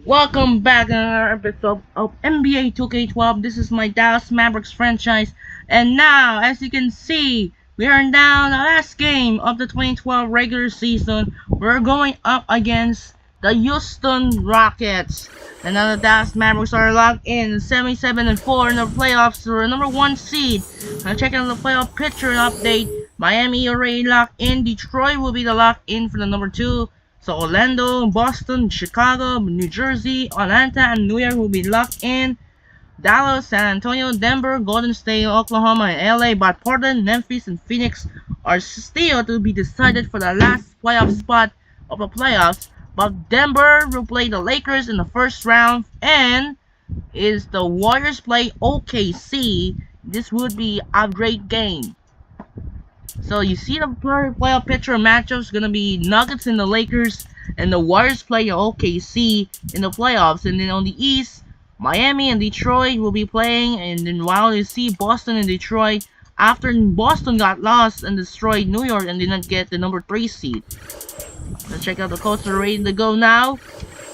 Welcome back to another episode of NBA 2K12. This is my Dallas Mavericks franchise, and now, as you can see, we are down the last game of the 2012 regular season. We're going up against the Houston Rockets, and now the Dallas Mavericks are locked in 77-4 in the playoffs for the number one seed. Now, checking out the playoff picture and update. Miami already locked in. Detroit will be the lock in for the number two. So Orlando, Boston, Chicago, New Jersey, Atlanta, and New York will be locked in. Dallas, San Antonio, Denver, Golden State, Oklahoma, and LA, but Portland, Memphis, and Phoenix are still to be decided for the last playoff spot of the playoffs. But Denver will play the Lakers in the first round, and is the Warriors play OKC. This would be a great game. So you see the playoff picture matchups gonna be Nuggets and the Lakers, and the Warriors play OKC in the playoffs. And then on the East, Miami and Detroit will be playing. And then while you see Boston and Detroit, after Boston got lost and destroyed New York and did not get the number 3 seed. Let's check out the codes are ready to go now.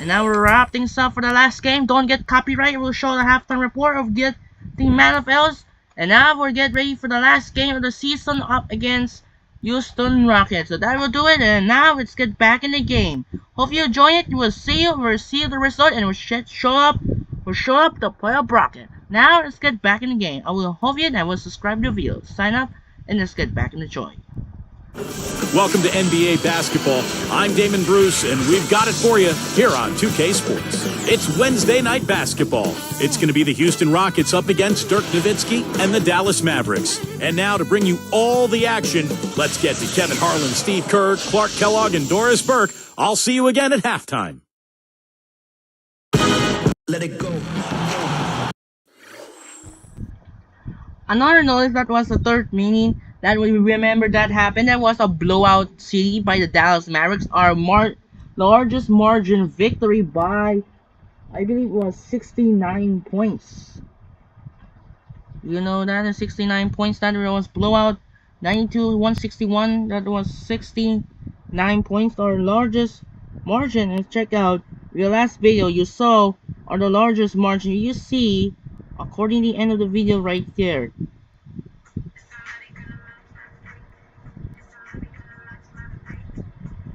And now we're wrapping things up for the last game. Don't get copyright. We'll show the halftime report of get the Man of L's. And now we're getting ready for the last game of the season up against Houston Rockets. So that will do it. And now let's get back in the game. Hope you enjoy it. We'll see you. We'll see the result, and we'll show up the playoff bracket. Now let's get back in the game. I will hope you and I will subscribe to the video. Sign up and let's get back in the joy. Welcome to NBA basketball. I'm Damon Bruce, and we've got it for you here on 2K Sports. It's Wednesday night basketball. It's going to be the Houston Rockets up against Dirk Nowitzki and the Dallas Mavericks. And now to bring you all the action, let's get to Kevin Harlan, Steve Kerr, Clark Kellogg, and Doris Burke. I'll see you again at halftime. Let it go. Another notice that was the third meaning that we remember that happened. That was a blowout city by the Dallas Mavericks. Our largest margin victory by, I believe it was 69 points. You know that, 69 points. That was blowout. 92-161. That was 69 points. Our largest margin. And check out the last video you saw, or the largest margin you see according to the end of the video right there.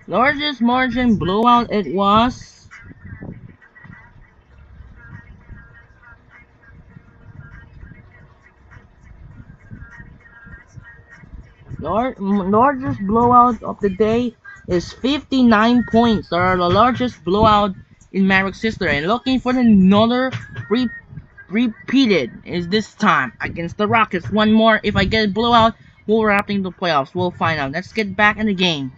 Largest margin blowout it was largest blowout of the day is 59 points. They are the largest blowout in Mavericks history. And looking for another repeated is this time against the Rockets. One more. If I get a blowout, we'll wrap in the playoffs. We'll find out. Let's get back in the game.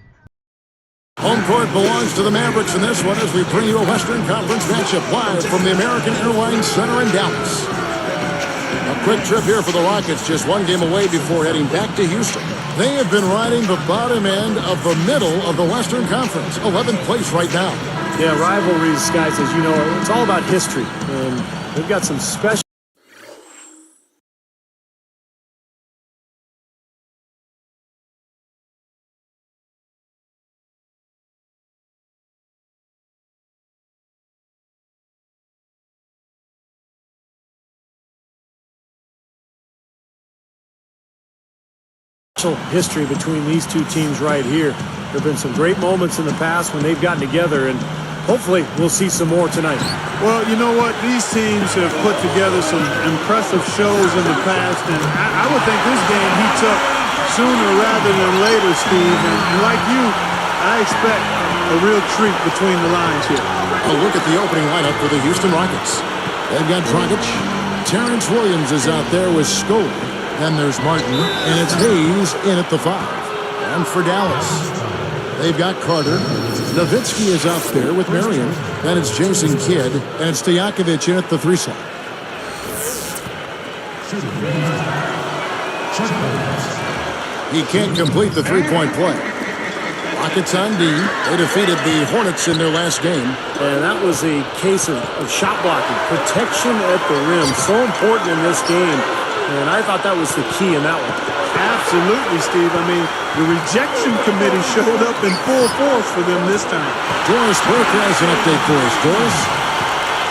Home court belongs to the Mavericks in this one as we bring you a Western Conference matchup live from the American Airlines Center in Dallas. A quick trip here for the Rockets, just one game away before heading back to Houston. They have been riding the bottom end of the middle of the Western Conference, 11th place right now. Yeah, rivalries, guys, as you know, it's all about history, and they've got some special. History between these two teams right here. There have been some great moments in the past when they've gotten together, and hopefully we'll see some more tonight. Well, you know what? These teams have put together some impressive shows in the past, and I would think this game heats up sooner rather than later, Steve. And like you, I expect a real treat between the lines here. A look at the opening lineup for the Houston Rockets. They've got Dragic. Terrence Williams is out there with Scola. Then there's Martin, and it's Hayes in at the 5. And for Dallas, they've got Carter. Nowitzki is out there with Marion. Then it's Jason Kidd, and it's Stojakovic in at the 3 slot. He can't complete the three-point play. Rockets on D. They defeated the Hornets in their last game. And that was a case of shot blocking. Protection at the rim, so important in this game. And I thought that was the key in that one. Absolutely, Steve. I mean, the rejection committee showed up in full force for them this time. Doris Burke has an update for us. Doris?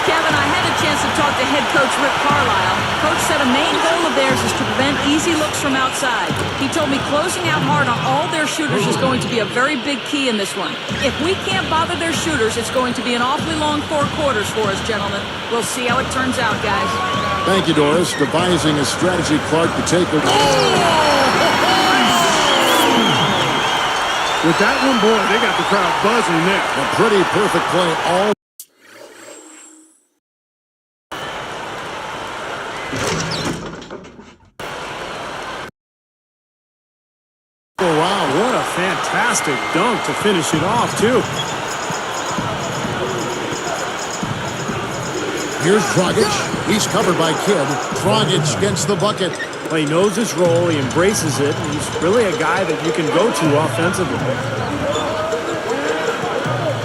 Kevin, I had a chance to talk to head coach Rick Carlisle. Coach said a main goal of theirs is to prevent easy looks from outside. He told me closing out hard on all their shooters is going to be a very big key in this one. If we can't bother their shooters, it's going to be an awfully long 4 quarters for us, gentlemen. We'll see how it turns out, guys. Thank you, Doris. Devising a strategy Clark to take a... With that one, boy, they got the crowd buzzing there. A pretty perfect play all... Oh, wow, what a fantastic dunk to finish it off, too. Here's Dragic. He's covered by Kidd. Dragic gets the bucket. Well, he knows his role, he embraces it, and he's really a guy that you can go to offensively.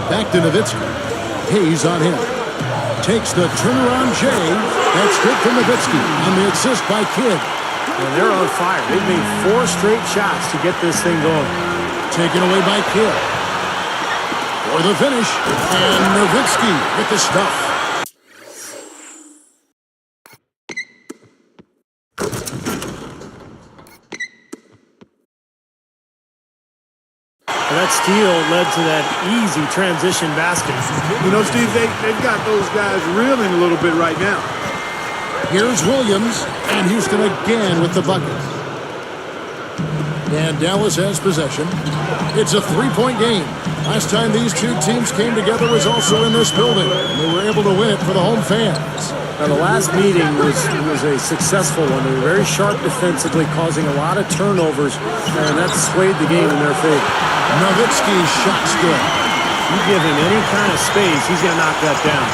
Back to Nowitzki. Hayes on him. Takes the turnaround J. That's good for Nowitzki on the assist by Kidd. And they're on fire. They've made 4 straight shots to get this thing going. Taken away by Kidd. For the finish. And Nowitzki with the stuff. And that steal led to that easy transition basket. You know, Steve, they've got those guys reeling a little bit right now. Here's Williams, and Houston again with the bucket. And Dallas has possession. It's a 3-point game. Last time these two teams came together was also in this building, and they were able to win it for the home fans. Now, the last meeting was a successful one. They were very sharp defensively, causing a lot of turnovers, and that swayed the game in their favor. Nowitzki's shot's good. You give him any kind of space, he's going to knock that down.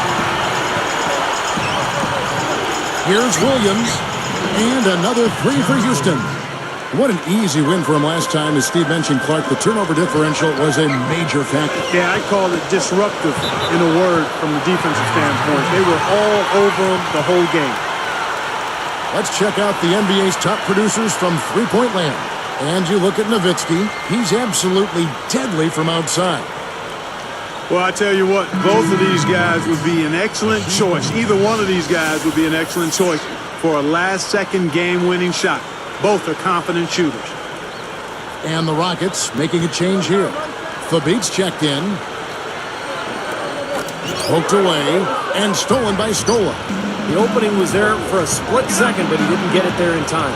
Here's Williams, and another 3 for Houston. What an easy win for him last time. As Steve mentioned, Clark, the turnover differential was a major factor. Yeah, I call it disruptive in a word from the defensive standpoint. They were all over him the whole game. Let's check out the NBA's top producers from three-point land. And you look at Nowitzki, he's absolutely deadly from outside. Well, I tell you what, both of these guys would be an excellent choice. Either one of these guys would be an excellent choice for a last-second game-winning shot. Both are confident shooters. And the Rockets making a change here. Fabit's checked in. Poked away and stolen by Scola. The opening was there for a split second, but he didn't get it there in time.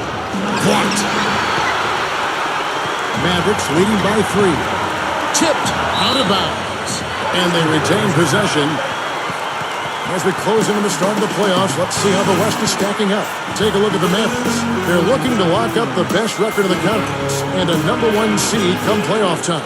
Blocked. Mavericks leading by 3. Tipped out of bounds. And they retain possession. As we close into the start of the playoffs, let's see how the West is stacking up. Take a look at the Mavericks. They're looking to lock up the best record of the conference and a #1 seed come playoff time.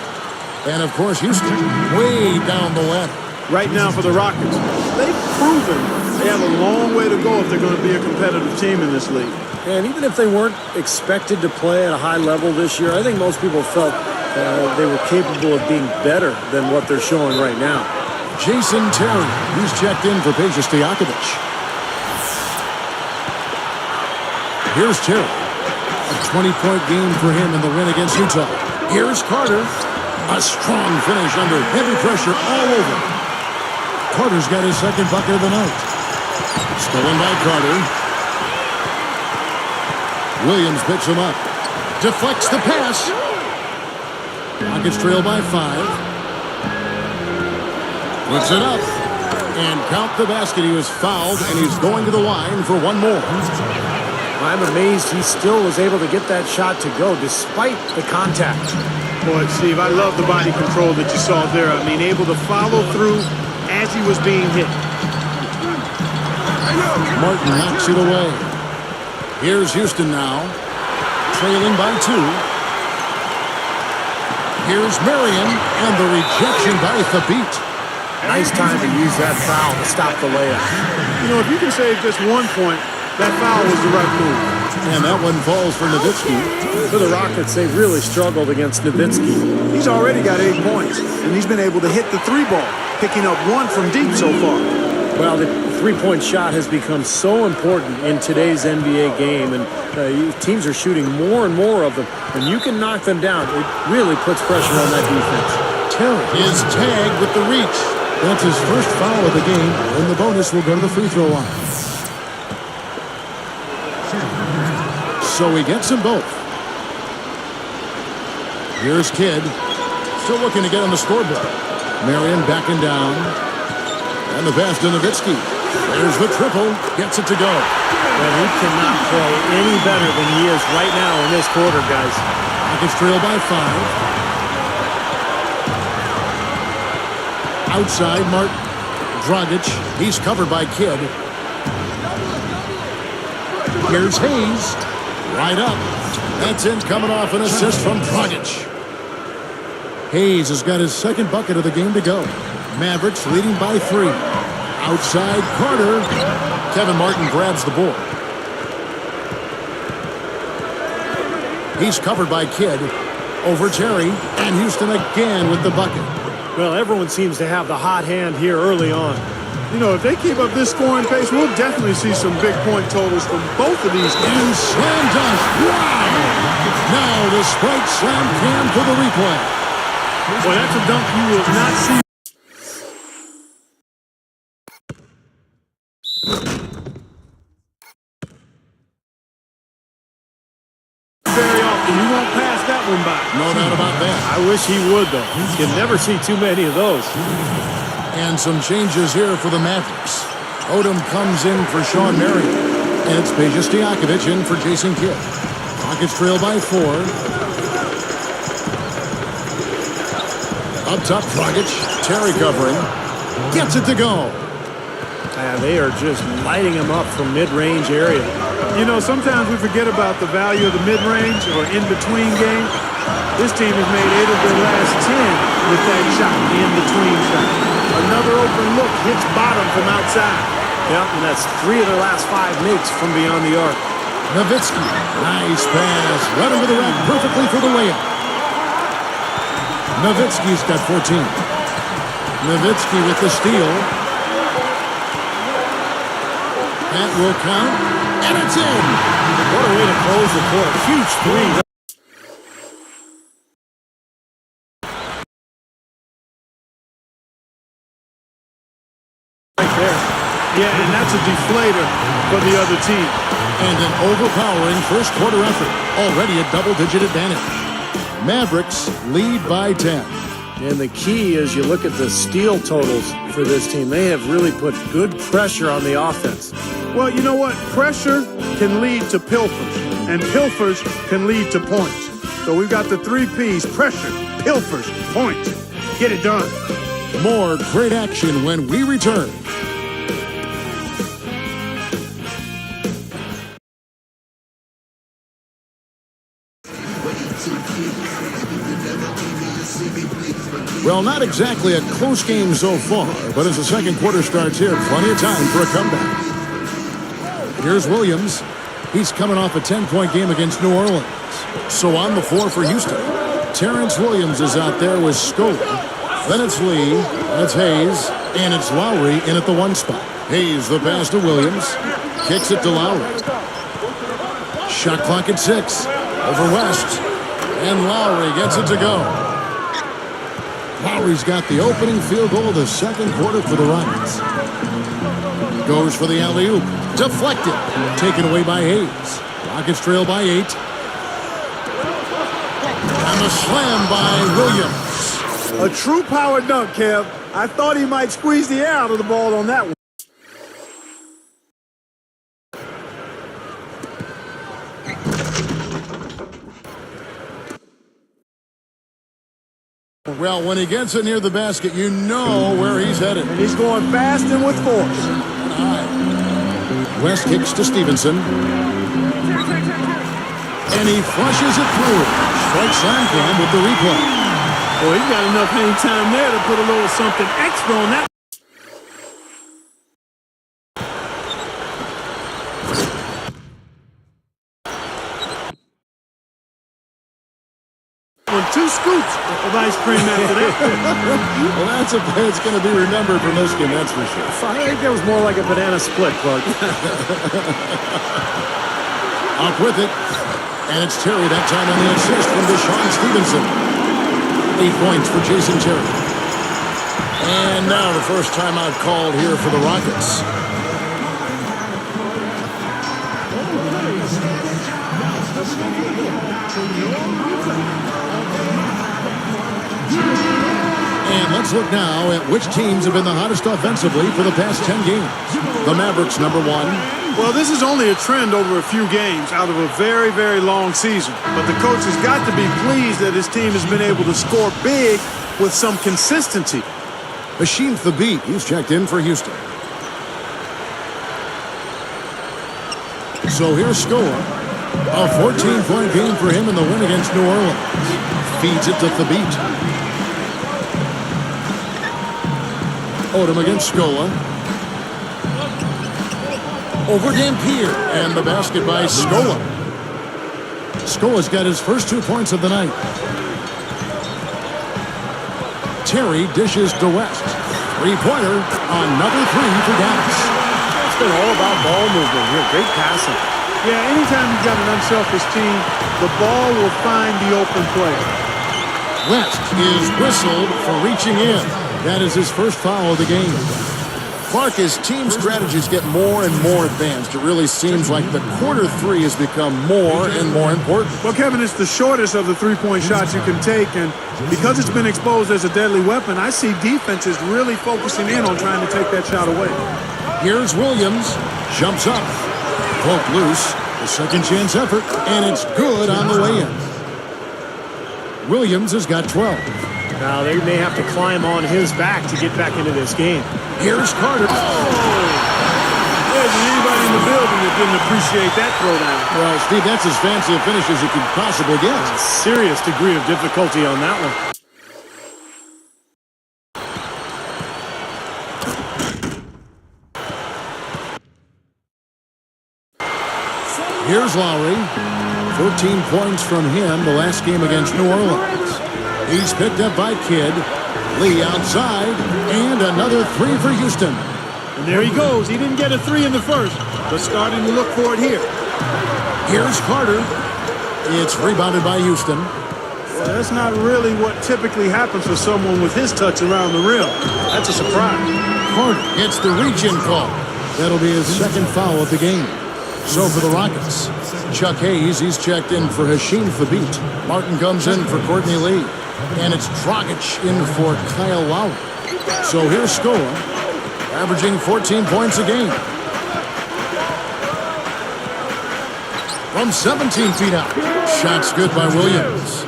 And, of course, Houston way down the ladder. Right now for the Rockets, they've proven they have a long way to go if they're going to be a competitive team in this league. And even if they weren't expected to play at a high level this year, I think most people felt they were capable of being better than what they're showing right now. Jason Terry, who's checked in for Peja Stojakovic. Here's Terry. A 20-point game for him in the win against Utah. Here's Carter. A strong finish under heavy pressure all over. Carter's got his second bucket of the night. Stolen by Carter. Williams picks him up. Deflects the pass. Rockets trail by 5. Puts it up. And count the basket. He was fouled, and he's going to the line for one more. I'm amazed he still was able to get that shot to go despite the contact. Boy, Steve, I love the body control that you saw there. I mean, able to follow through as he was being hit. Martin knocks it away. Here's Houston now, trailing by 2. Here's Marion, and the rejection by Thabit. Nice time to use that foul to stop the layup. You know, if you can save just 1 point, that foul was the right move. And that one falls for Nowitzki. For the Rockets, they've really struggled against Nowitzki. He's already got 8 points, and he's been able to hit the 3 ball, picking up 1 from deep so far. Well, the three-point shot has become so important in today's NBA game, and teams are shooting more and more of them. When you can knock them down, it really puts pressure on that defense. Terry is tagged with the reach. That's his first foul of the game, and the bonus will go to the free throw line. So he gets them both. Here's Kidd. Still looking to get on the scoreboard. Marion backing down. And the pass to Nowitzki. There's the triple. Gets it to go. And he cannot play any better than he is right now in this quarter, guys. Rockets trail by 5. Outside, Martin. Dragic. He's covered by Kidd. Here's Hayes. Right up. That's in, coming off an assist from Dragic. Hayes has got his second bucket of the game to go. Mavericks leading by 3. Outside, Carter. Kevin Martin grabs the board. He's covered by Kidd. Over Terry. And Houston again with the bucket. Well, everyone seems to have the hot hand here early on. You know, if they keep up this scoring pace, we'll definitely see some big point totals from both of these And games. slam dunk. Wow! Now the Sprite slam cam for the replay. Well, that's a dunk you will not see very often. You won't pass that one by. No doubt about that. I wish he would, though. You never see too many of those. And some changes here for the Mavericks. Odom comes in for Sean Marion. And it's Peja Stojakovic in for Jason Kidd. Rockets trail by 4. Up top, Dragic. Terry covering. Gets it to go. They are just lighting him up from mid-range area. You know, sometimes we forget about the value of the mid-range or in-between game. This team has made 8 of their last 10 with that shot, the in-between shot. Another open look hits bottom from outside. Yeah, and that's 3 of their last 5 makes from beyond the arc. Nowitzki. Nice pass. Right under the rack perfectly for the layup. Nowitzki's got 14. Nowitzki with the steal. That will count. And it's in. What a way to close the court. Huge 3. Right there. Yeah, and that's a deflator for the other team. And an overpowering first quarter effort. Already a double-digit advantage. Mavericks lead by 10. And the key is you look at the steal totals for this team. They have really put good pressure on the offense. Well, you know what? Pressure can lead to pilfers, and pilfers can lead to points. So we've got the 3 Ps: pressure, pilfers, points. Get it done. More great action when we return. Well, not exactly a close game so far, but as the second quarter starts here, plenty of time for a comeback. Here's Williams. He's coming off a 10-point game against New Orleans. So on the floor for Houston, Terrence Williams is out there with Scola. Then it's Lee, then it's Hayes, and it's Lowry in at the 1 spot. Hayes the pass to Williams. Kicks it to Lowry. Shot clock at 6. Over West. And Lowry gets it to go. Lowry's got the opening field goal of the second quarter for the Rockets. Goes for the alley-oop. Deflected. Taken away by Hayes. Rockets trail by 8. And the slam by Williams. A true power dunk, Kev. I thought he might squeeze the air out of the ball on that one. Well, when he gets it near the basket, you know where he's headed. And he's going fast and with force. West kicks to Stevenson. And he flushes it through. Strike slam cam with the replay. Well, he's got enough hang time there to put a little something extra on that. Two scoops of ice cream after that. Well, that's a play that's going to be remembered from this game, that's for sure. I think that was more like a banana split, Clark. Up with it. And it's Terry that time on the assist from Deshaun Stevenson. 8 points for Jason Terry. And now the first timeout called here for the Rockets. And let's look now at which teams have been the hottest offensively for the past 10 games. The Mavericks, number 1. Well, this is only a trend over a few games out of a very, very long season. But the coach has got to be pleased that his team has been able to score big with some consistency. Hasheem Thabeet, he's checked in for Houston. So here's Scola. A 14-point game for him in the win against New Orleans. Feeds it to Thabeet. Odom against Scola. Over Dampier. And the basket by Scola. Scola's got his first 2 points of the night. Terry dishes to West. Three-pointer. Another three for Dallas. It's been all about ball movement here. Great passing. Yeah, anytime you've got an unselfish team, the ball will find the open player. West is whistled for reaching in. That is his first foul of the game. Clark, his team strategies get more and more advanced. It really seems like the corner three has become more and more important. Well, Kevin, it's the shortest of the three-point shots you can take, and because it's been exposed as a deadly weapon, I see defenses really focusing in on trying to take that shot away. Here's Williams. Jumps up. Poked loose. A second chance effort, and it's good on the way in. Williams has got 12. Now they may have to climb on his back to get back into this game. Here's Carter. There's anybody in the building that didn't appreciate that throwdown. Well, Steve, that's as fancy a finish as you could possibly get. A serious degree of difficulty on that one. Here's Lowry. 14 points from him the last game against New Orleans. He's picked up by Kidd. Lee outside. And another three for Houston. And there he goes. He didn't get a three in the first, but starting to look for it here. Here's Carter. It's rebounded by Houston. Well, that's not really what typically happens for someone with his touch around the rim. That's a surprise. Carter gets the reach-in call. That'll be his second foul of the game. So for the Rockets, Chuck Hayes, he's checked in for Hasheem Thabeet. Martin comes in for Courtney Lee. And it's Dragic in for Kyle Lowry. So here's Scola, averaging 14 points a game. From 17 feet out. Shot's good by Williams.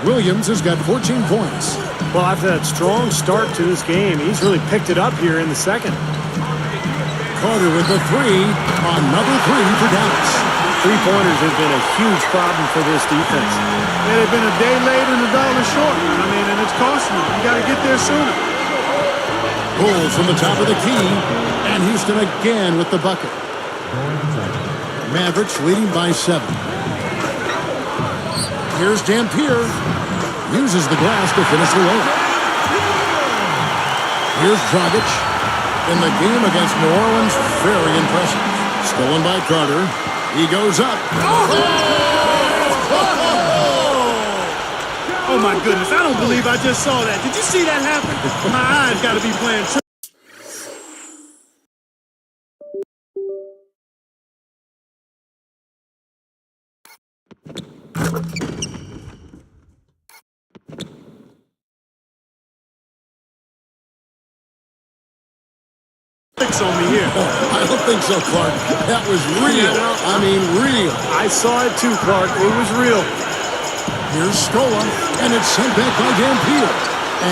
Williams has got 14 points. Well, after that strong start to this game, he's really picked it up here in the second. Carter with the three. Another three for Dallas. Three-pointers have been a huge problem for this defense. Yeah, they've been a day late and $1 short. And it's costing them. You got to get there sooner. Bulls from the top of the key. And Houston again with the bucket. Mavericks leading by 7. Here's Dampier. Uses the glass to finish the layup. Here's Dragic. In the game against New Orleans, very impressive. Stolen by Carter. He goes up. Oh, my goodness. I don't believe I just saw that. Did you see that happen? My eyes got to be playing tricks. On me here. I don't think so, Clark. That was real. I mean, real. I saw it too, Clark. It was real. Here's Scola, and it's sent back by Dampier.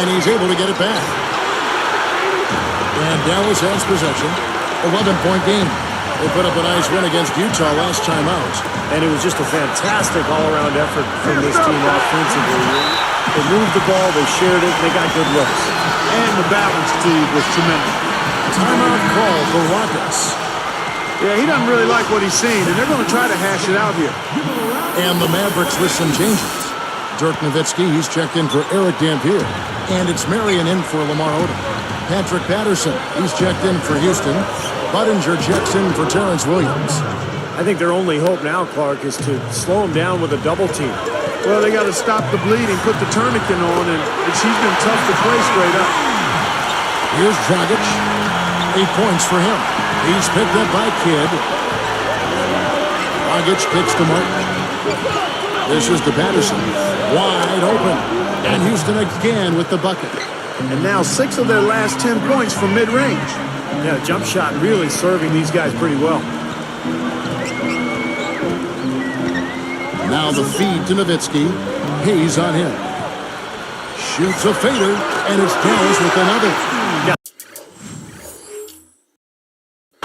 And he's able to get it back. And Dallas has possession. 11-point game. They put up a nice win against Utah last time out. And it was just a fantastic all-around effort from this team offensively. They moved the ball, they shared it, they got good looks. And the balance, Steve, was tremendous. Timeout call for Rockets. Yeah, he doesn't really like what he's seen, and they're going to try to hash it out here. And the Mavericks with some changes. Dirk Nowitzki, he's checked in for Eric Dampier. And it's Marion in for Lamar Odom. Patrick Patterson, he's checked in for Houston. Budinger checks in for Terrence Williams. I think their only hope now, Clark, is to slow him down with a double team. Well, they got to stop the bleeding, put the tourniquet on, and she's been tough to play straight up. Here's Dragic. 8 points for him. He's picked up by Kidd. Dragic kicks to Martin. This is to Patterson. Wide open. And Houston again with the bucket. And now 6 of their last 10 points from mid-range. Yeah, jump shot really serving these guys pretty well. Now the feed to Nowitzki. Hayes on him. Shoots a fader, and it's Dallas with another.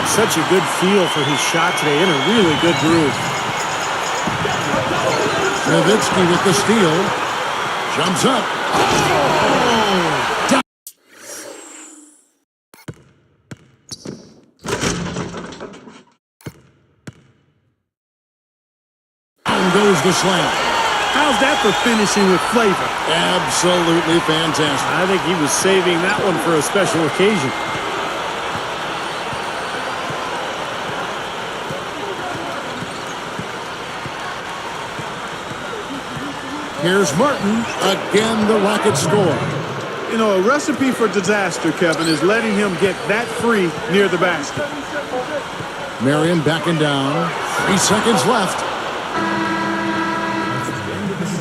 Such a good feel for his shot today, in a really good groove. Nowitzki with the steal. Jumps up. Down goes the slam. How's that for finishing with flavor? Absolutely fantastic. I think he was saving that one for a special occasion. Here's Martin. Again, the Rockets score. You know, a recipe for disaster, Kevin, is letting him get that free near the basket. Marion backing down. 3 seconds left.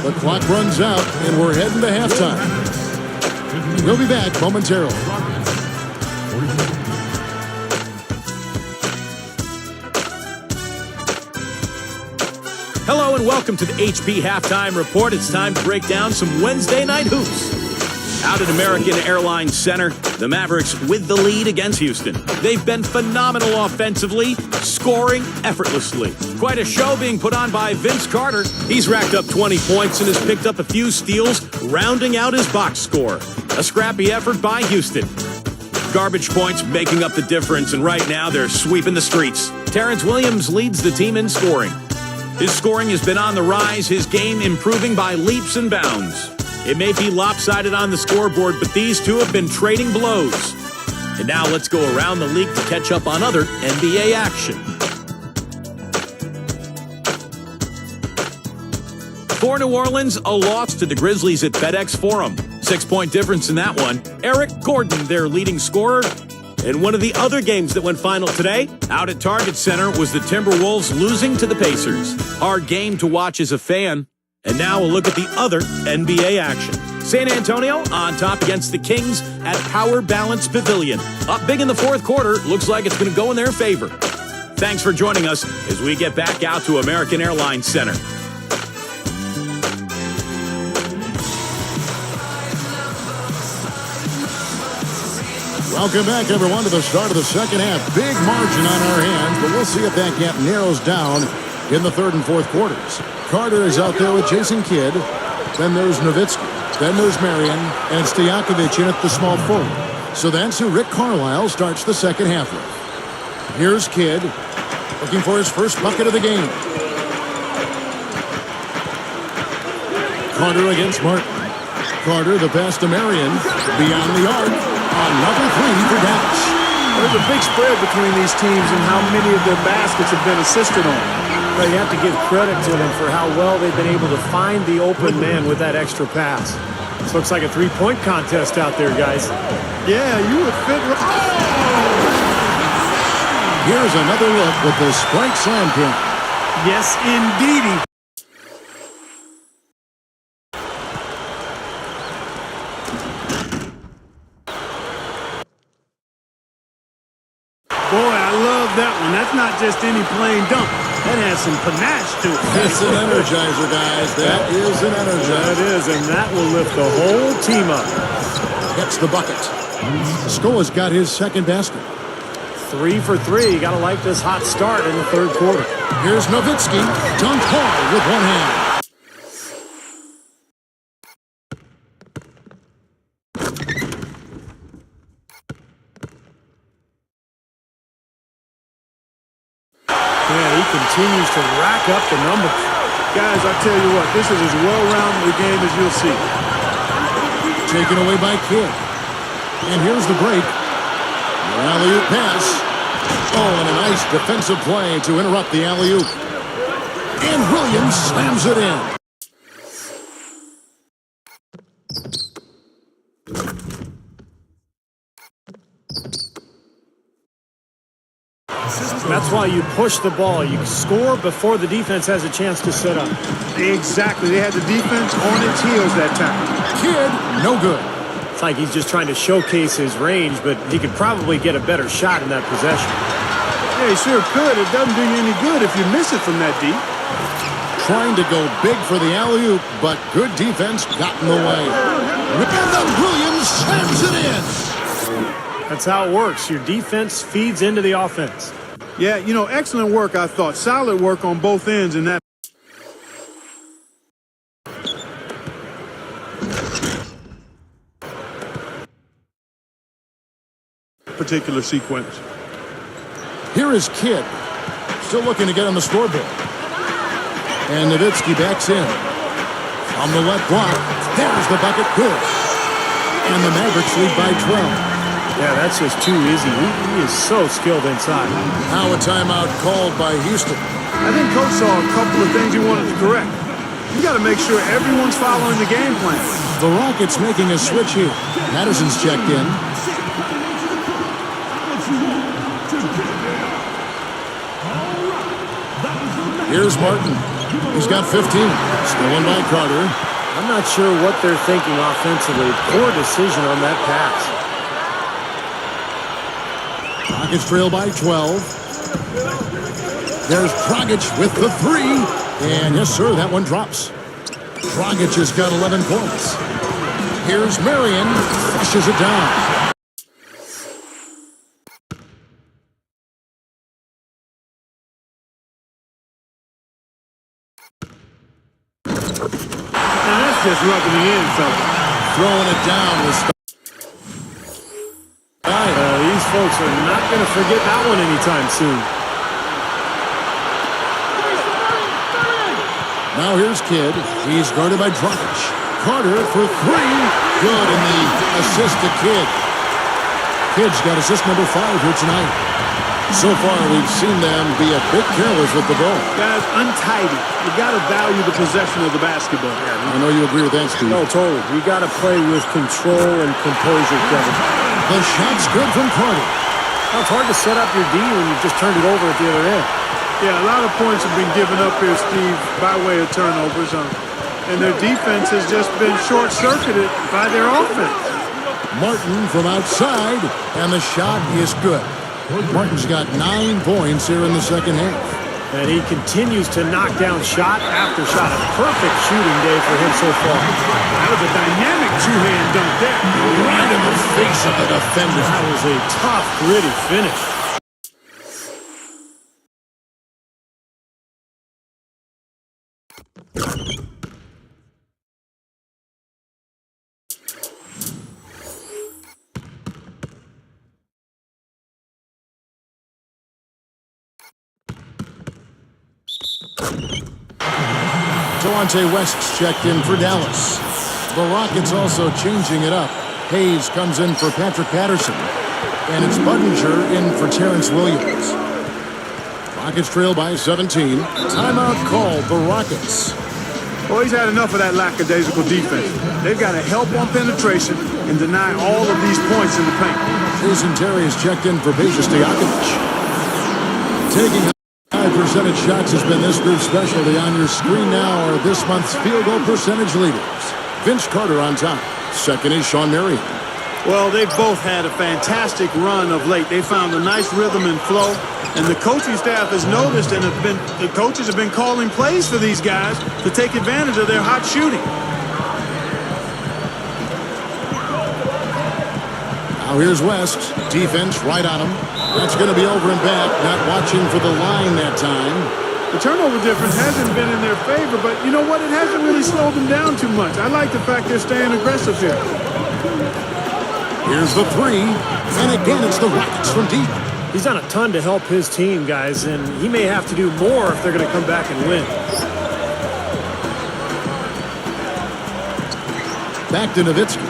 The clock runs out, and we're heading to halftime. We'll be back momentarily. Hello and welcome to the HP Halftime Report. It's time to break down some Wednesday night hoops. Out at American Airlines Center, the Mavericks with the lead against Houston. They've been phenomenal offensively, scoring effortlessly. Quite a show being put on by Vince Carter. He's racked up 20 points and has picked up a few steals, rounding out his box score. A scrappy effort by Houston. Garbage points making up the difference, and right now they're sweeping the streets. Terrence Williams leads the team in scoring. His scoring has been on the rise, his game improving by leaps and bounds. It may be lopsided on the scoreboard, but these two have been trading blows. And now let's go around the league to catch up on other NBA action. For New Orleans, a loss to the Grizzlies at FedEx Forum. 6-point difference in that one. Eric Gordon, their leading scorer. And one of the other games that went final today, out at Target Center, was the Timberwolves losing to the Pacers. Hard game to watch as a fan. And now we'll look at the other NBA action. San Antonio on top against the Kings at Power Balance Pavilion. Up big in the fourth quarter, looks like it's going to go in their favor. Thanks for joining us as we get back out to American Airlines Center. Welcome back, everyone, to the start of the second half. Big margin on our hands, but we'll see if that gap narrows down in the third and fourth quarters. Carter is out there with Jason Kidd. Then there's Nowitzki. Then there's Marion and Stojakovic in at the small forward. So that's who Rick Carlisle starts the second half with. Here's Kidd looking for his first bucket of the game. Carter against Martin. Carter, the pass to Marion. Beyond the arc. Another three for Dallas. There's a big spread between these teams and how many of their baskets have been assisted on. But you have to give credit to them for how well they've been able to find the open man with that extra pass. This looks like a three-point contest out there, guys. Yeah, you would fit. Here's another look with the Sprite Slam King. Yes, indeedy. Boy, I love that one. That's not just any plain dunk. That has some panache to it. It's an energizer, guys. That is an energizer. That is, and that will lift the whole team up. Gets the bucket. Skola's got his second basket. 3 for 3. You got to like this hot start in the third quarter. Here's Nowitzki. Dunked hard with one hand. Continues to rack up the numbers. Guys, I tell you what, this is as well-rounded a game as you'll see. Taken away by Kidd. And here's the break. The alley-oop pass. Oh, and a nice defensive play to interrupt the alley-oop. And Williams slams it in. That's why you push the ball. You score before the defense has a chance to set up. Exactly. They had the defense on its heels that time. Kidd, no good. It's like he's just trying to showcase his range, but he could probably get a better shot in that possession. Yeah, he sure could. It doesn't do you any good if you miss it from that deep. Trying to go big for the alley-oop, but good defense got in the way. And then Williams slams it in. That's how it works. Your defense feeds into the offense. Yeah, you know, excellent work, I thought. Solid work on both ends in that. Particular sequence. Here is Kidd. Still looking to get on the scoreboard. And Nowitzki backs in. On the left block, there's the bucket, good. And the Mavericks lead by 12. Yeah, that's just too easy. He is so skilled inside. Now a timeout called by Houston. I think Coach saw a couple of things he wanted to correct. You got to make sure everyone's following the game plan. The Rockets making a switch here. Madison's checked in. Here's Martin. He's got 15. Stolen by Carter. I'm not sure what they're thinking offensively. Poor decision on that pass. Rockets trail by 12. There's Dragic with the three. And yes, sir, that one drops. Dragic has got 11 points. Here's Marion. Flushes it down. Now that's just rubbing it in, fella. Throwing it down with These folks are not going to forget that one anytime soon. Now here's Kidd. He's guarded by Dragic. Carter for three. Good, and the assist to Kidd. Kidd's got assist number 5 here tonight. So far, we've seen them be a bit careless with the ball. Guys, untidy. You got to value the possession of the basketball. I know you agree with that, Steve. No, totally. You got to play with control and composure, Kevin. The shot's good from Carter. Well, it's hard to set up your D when you've just turned it over at the other end. Yeah, a lot of points have been given up here, Steve, by way of turnovers. And their defense has just been short-circuited by their offense. Martin from outside, and the shot is good. Martin's got 9 points here in the second half. And he continues to knock down shot after shot. A perfect shooting day for him so far. That was a dynamic two-hand dunk there. Right in the face of the defender. That was a tough, gritty finish. Delonte West's checked in for Dallas. The Rockets also changing it up. Hayes comes in for Patrick Patterson. And it's Budinger in for Terrence Williams. Rockets trail by 17. Timeout called the Rockets. Well, he's had enough of that lackadaisical defense. They've got to help on penetration and deny all of these points in the paint. Jason Terry is checked in for Peja Stojakovic. Taking high percentage shots has been this group's specialty. On your screen now are this month's field goal percentage leaders. Vince Carter on top. Second is Shawn Marion. Well, they've both had a fantastic run of late. They found a nice rhythm and flow, and the coaching staff has noticed, and the coaches have been calling plays for these guys to take advantage of their hot shooting. Now here's West. Defense right on him. That's going to be over and back. Not watching for the line that time. The turnover difference hasn't been in their favor, but you know what? It hasn't really slowed them down too much. I like the fact they're staying aggressive here. Here's the three. And again, it's the Rockets from deep. He's done a ton to help his team, guys, and he may have to do more if they're going to come back and win. Back to Nowitzki.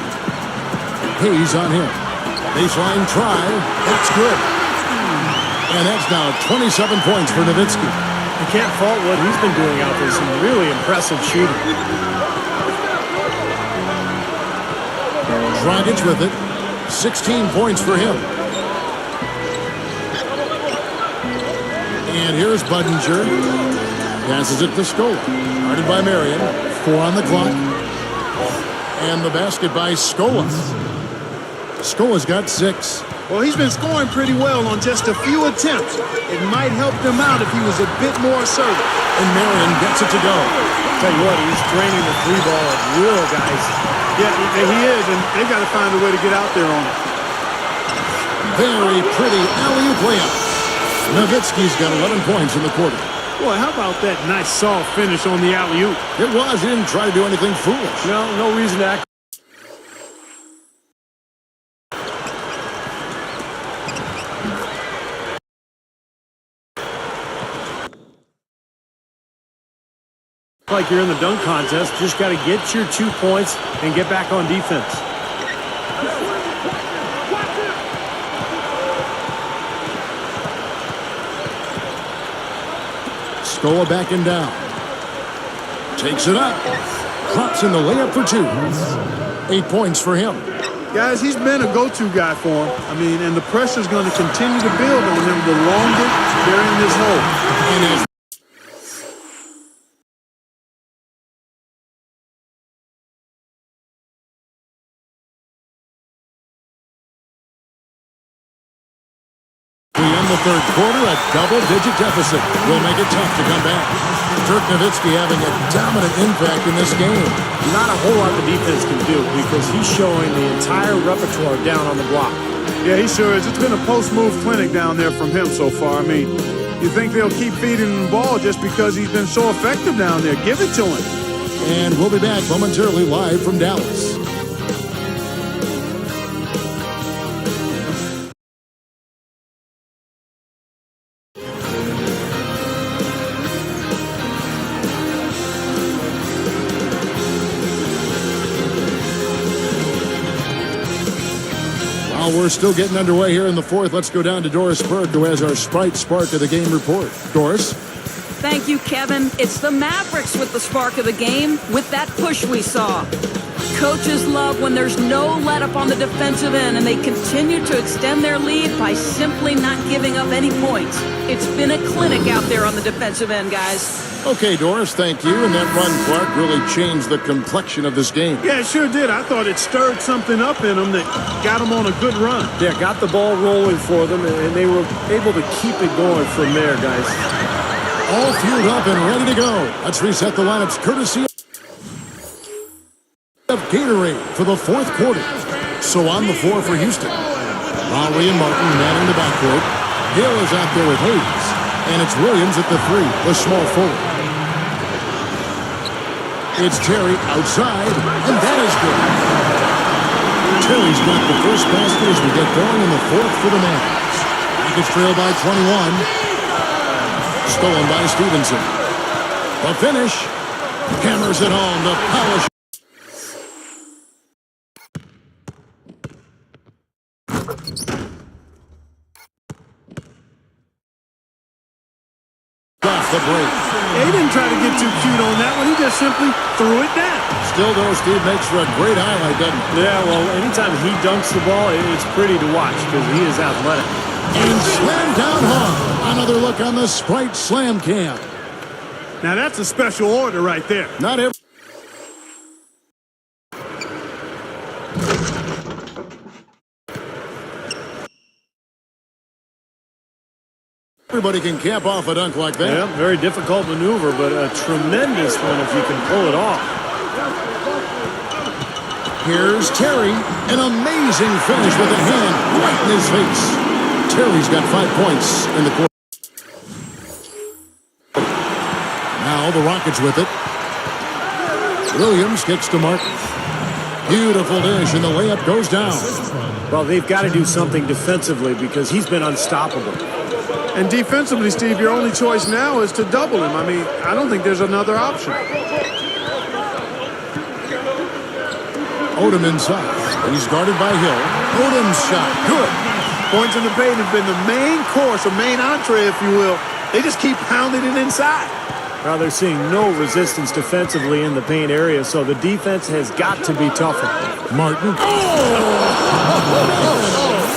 Hayes on him. Baseline try. That's good. And that's now 27 points for Nowitzki. You can't fault what he's been doing out there. Some really impressive shooting. Dragic with it. 16 points for him. And here's Budinger. Passes it to Scola. Guarded by Marion. 4 on the clock. And the basket by Scola. Scola's got 6. Well, he's been scoring pretty well on just a few attempts. It might help them out if he was a bit more assertive. And Marion gets it to go. Tell you what, he's draining the three ball at will, guys. Yeah, he is, and they got to find a way to get out there on it. Very pretty alley-oop layup. Nowitzki's got 11 points in the quarter. Boy, how about that nice soft finish on the alley-oop? It was. He didn't try to do anything foolish. No reason to act. Like you're in the dunk contest, just got to get your 2 points and get back on defense. Scola backing down. Takes it up. Drops in the layup for 2. 8 points for him. Guys, he's been a go-to guy for him. I mean, and the pressure's going to continue to build on him the longer they're in this hole. And as we end the third quarter, a double-digit deficit will make it tough to come back. Dirk Nowitzki having a dominant impact in this game. Not a whole lot the defense can do because he's showing the entire repertoire down on the block. Yeah, he sure is. It's been a post-move clinic down there from him so far. I mean, you think they'll keep feeding him the ball just because he's been so effective down there. Give it to him. And we'll be back momentarily live from Dallas. While we're still getting underway here in the fourth, let's go down to Doris Berg, who has our Sprite Spark of the Game report. Doris? Thank you, Kevin. It's the Mavericks with the spark of the game, with that push we saw. Coaches love when there's no let-up on the defensive end, and they continue to extend their lead by simply not giving up any points. It's been a clinic out there on the defensive end, guys. Okay, Doris, thank you. And that run, Clark, really changed the complexion of this game. Yeah, it sure did. I thought it stirred something up in them that got them on a good run. Yeah, got the ball rolling for them, and they were able to keep it going from there, guys. All fueled up and ready to go. Let's reset the lineups courtesy of Gatorade for the fourth quarter. So on the floor for Houston, Lowry and Martin manning the backcourt. Hill is out there with Hayes. And it's Williams at the 3, the small forward. It's Terry outside, and that is good. Terry's got the first basket as we get going in the fourth for the Mavs. Rockets trail by 21. Stolen by Stevenson. The finish. Hammers it home to polish. Off the break. Yeah, he didn't try to get too cute on that one. He just simply threw it down. Still, though, Steve makes for a great highlight, doesn't he? Yeah, well, anytime he dunks the ball, it's pretty to watch because he is athletic. And slammed down hard. Another look on the Sprite Slam Cam. Now, that's a special order right there. Not everybody can cap off a dunk like that. Yeah, very difficult maneuver, but a tremendous one if you can pull it off. Here's Terry. An amazing finish with a hand right in his face. Terry's got 5 points in the quarter. Now the Rockets with it. Williams kicks to Martin. Beautiful dish, and the layup goes down. Well, they've got to do something defensively because he's been unstoppable. And defensively, Steve, your only choice now is to double him. I mean, I don't think there's another option. Odom inside. He's guarded by Hill. Odom's shot. Good. Points in the paint have been the main course, or main entree, if you will. They just keep pounding it inside. Now they're seeing no resistance defensively in the paint area, so the defense has got to be tougher. Martin. Oh,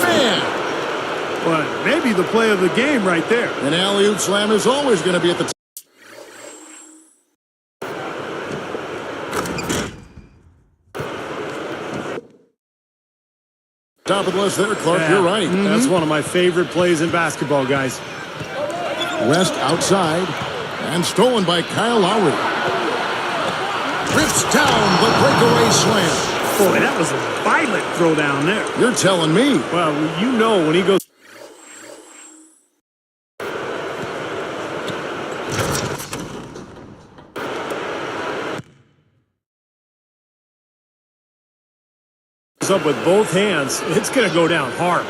man. Well, maybe the play of the game right there. An alley-oop slam is always going to be at the top of the list there, Clark. Yeah. You're right. That's one of my favorite plays in basketball, guys. West outside and stolen by Kyle Lowry. Rips down the breakaway slam. Boy, that was a violent throw down there. You're telling me. Well, you know when he goes up with both hands, it's going to go down hard.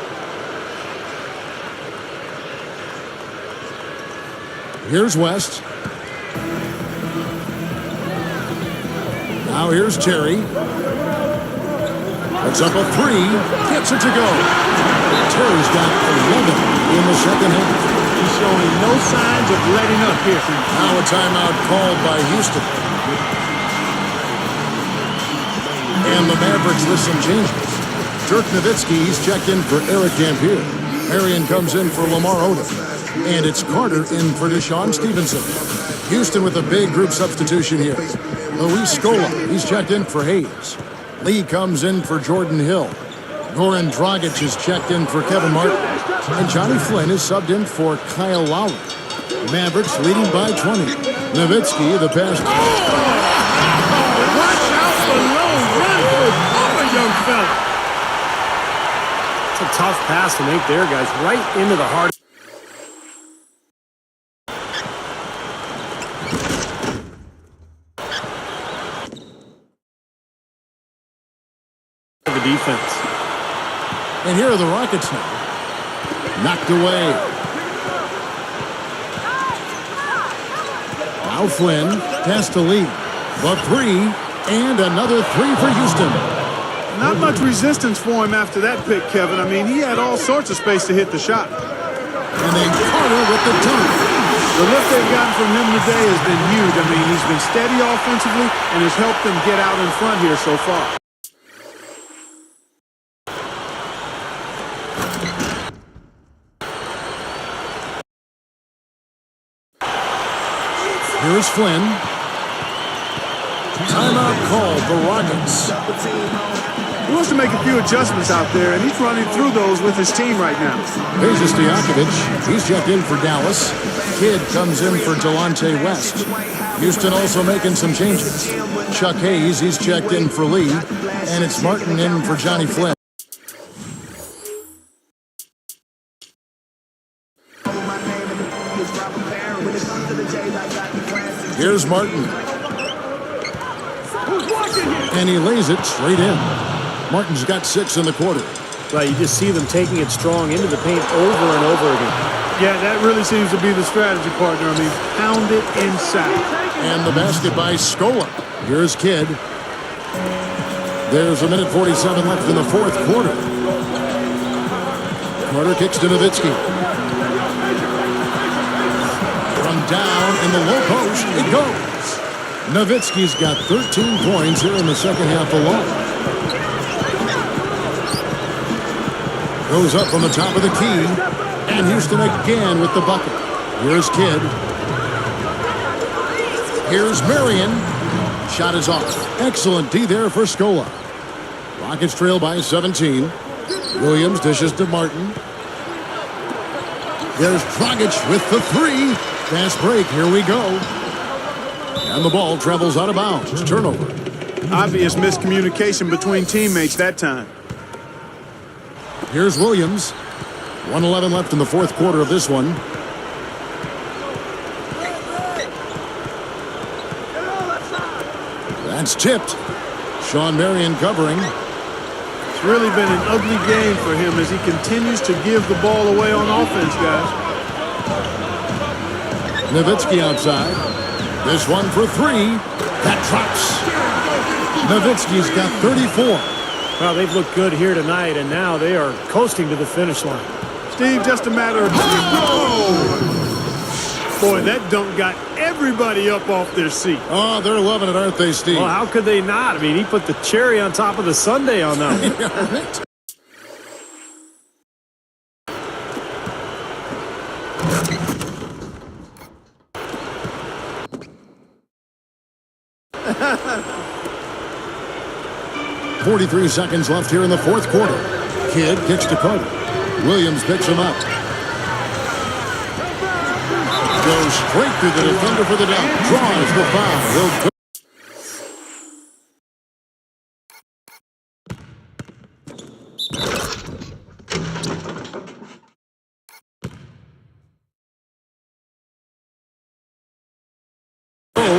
Here's West. Now here's Terry. Puts up a three. Gets it to go. Terry's got 11 in the second half. He's showing no signs of letting up here. Now a timeout called by Houston. And the Mavericks with some changes. Dirk Nowitzki, he's checked in for Eric Dampier. Marion comes in for Lamar Odom. And it's Carter in for Deshaun Stevenson. Houston with a big group substitution here. Luis Scola, he's checked in for Hayes. Lee comes in for Jordan Hill. Goran Dragic is checked in for Kevin Martin. And Johnny Flynn is subbed in for Kyle Lowry. Mavericks leading by 20. Nowitzki, the pass. Watch out below. Run for cover, young fella. It's a tough pass to make there, guys. Right into the heart of the defense. And here are the Rockets now. Knocked away. Now Flynn, pass to Lee. The three, and another three for Houston. Not much resistance for him after that pick, Kevin. I mean, he had all sorts of space to hit the shot. And then Carter with the dunk. The lift they've gotten from him today has been huge. I mean, he's been steady offensively and has helped them get out in front here so far. Here's Flynn. Timeout called the Rockets. He wants to make a few adjustments out there, and he's running through those with his team right now. Here's Stojakovic. He's checked in for Dallas. Kidd comes in for Delonte West. Houston also making some changes. Chuck Hayes, he's checked in for Lee. And it's Martin in for Johnny Flynn. Here's Martin. And he lays it straight in. Martin's got 6 in the quarter. Right, you just see them taking it strong into the paint over and over again. Yeah, that really seems to be the strategy, partner. I mean, pound it inside. And the basket by Scola. Here's Kidd. There's 1:47 left in the fourth quarter. Carter kicks to Nowitzki. From down in the low post, it goes. Nowitzki's got 13 points here in the second half alone. Goes up from the top of the key. And Houston again with the bucket. Here's Kidd. Here's Marion. Shot is off. Excellent D there for Scola. Rockets trail by 17. Williams dishes to Martin. There's Dragic with the three. Fast break. Here we go. And the ball travels out of bounds. Turnover. Obvious miscommunication between teammates that time. Here's Williams. 1:11 left in the fourth quarter of this one. That's tipped. Sean Marion covering. It's really been an ugly game for him as he continues to give the ball away on offense, guys. Nowitzki outside. This one for three. That drops. Nowitzki's got 34. Well, they've looked good here tonight, and now they are coasting to the finish line. Steve, just a matter of... Oh! Boy, that dunk got everybody up off their seat. Oh, they're loving it, aren't they, Steve? Well, how could they not? I mean, he put the cherry on top of the sundae on that one. .43 seconds left here in the fourth quarter. Kidd kicks to Carter. Williams picks him up. Goes straight through the defender for the dunk. Draws the foul. He'll go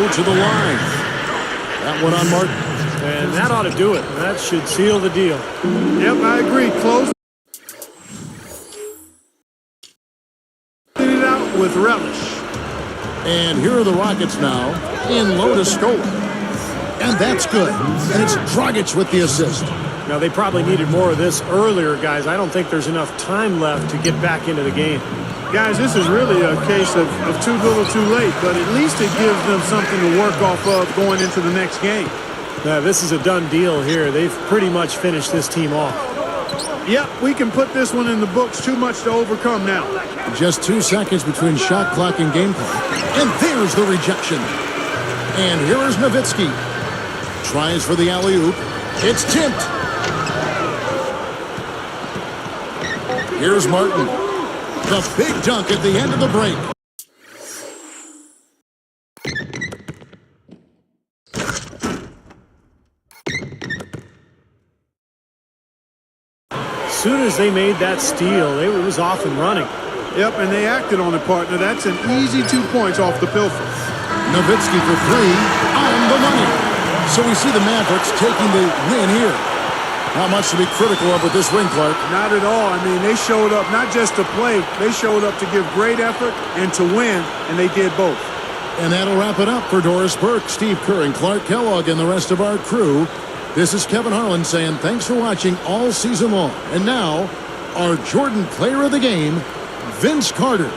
to the line. That one on Martin. And that ought to do it. That should seal the deal. Yep, I agree. Close it out with relish. And here are the Rockets now in low to Scola. And that's good. And it's Dragic with the assist. Now, they probably needed more of this earlier, guys. I don't think there's enough time left to get back into the game. Guys, this is really a case of too little too late, but at least it gives them something to work off of going into the next game. Now, this is a done deal here. They've pretty much finished this team off. Yep, we can put this one in the books. Too much to overcome now. Just 2 seconds between shot clock and game clock. And there's the rejection. And here is Nowitzki. Tries for the alley-oop. It's tipped. Here's Martin. The big dunk at the end of the break. As soon as they made that steal, it was off and running. Yep, and they acted on it, partner. That's an easy 2 points off the pilfer. Nowitzki for three on the money. So we see the Mavericks taking the win here. Not much to be critical of with this win, Clark. Not at all. I mean, they showed up not just to play. They showed up to give great effort and to win, and they did both. And that'll wrap it up for Doris Burke, Steve Kerr, and Clark Kellogg, and the rest of our crew. This is Kevin Harlan saying thanks for watching all season long. And now, our Jordan Player of the Game, Vince Carter.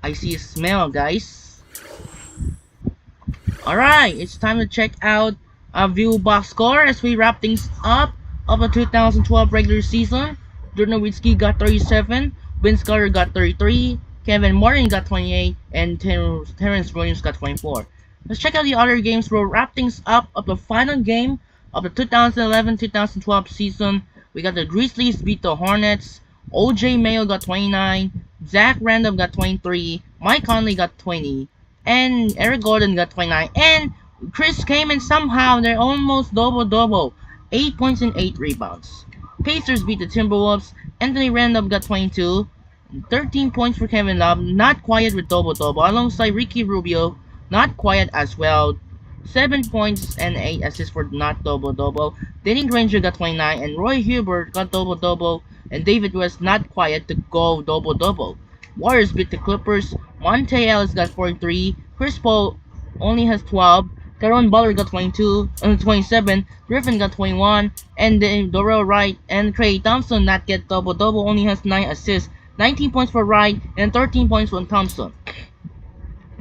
I see a smell, guys. Alright, it's time to check out our view box score as we wrap things up of the 2012 regular season. Dirk Nowitzki got 37, Vince Carter got 33, Kevin Martin got 28, and Terrence Williams got 24. Let's check out the other games. We'll wrap things up of the final game of the 2011-2012 season. We got the Grizzlies beat the Hornets. OJ Mayo got 29, Zach Randolph got 23, Mike Conley got 20, and Eric Gordon got 29, and Chris Kaman somehow they're almost double-double, 8 points and 8 rebounds. Pacers beat the Timberwolves. Anthony Randolph got 22, 13 points for Kevin Love, not quiet with double-double, alongside Ricky Rubio, not quiet as well, 7 points and 8 assists for not double-double. Danny Granger got 29, and Roy Hibbert got double-double, and David West not quiet to go double-double. Warriors beat the Clippers. Monte Ellis got 43, Chris Paul only has 12, Caron Butler got 27, Griffin got 21, and then Dorrell Wright and Klay Thompson not get double-double, only has 9 assists, 19 points for Wright, and 13 points for Thompson.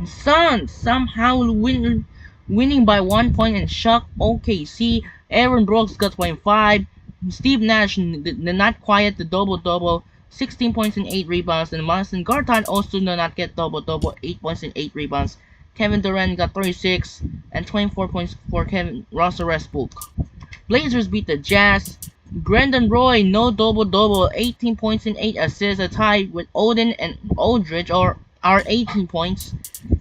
Suns somehow winning by 1 point and shock OKC. Aaron Brooks got 25, Steve Nash not quiet the double-double, 16 points and 8 rebounds, and Madison Gartard also did not get double-double, 8 points and 8 rebounds. Kevin Durant got 36 and 24 points for Russell Westbrook. Blazers beat the Jazz. Brandon Roy no double-double, 18 points and 8 assists, a tie with Odin and Aldridge are 18 points.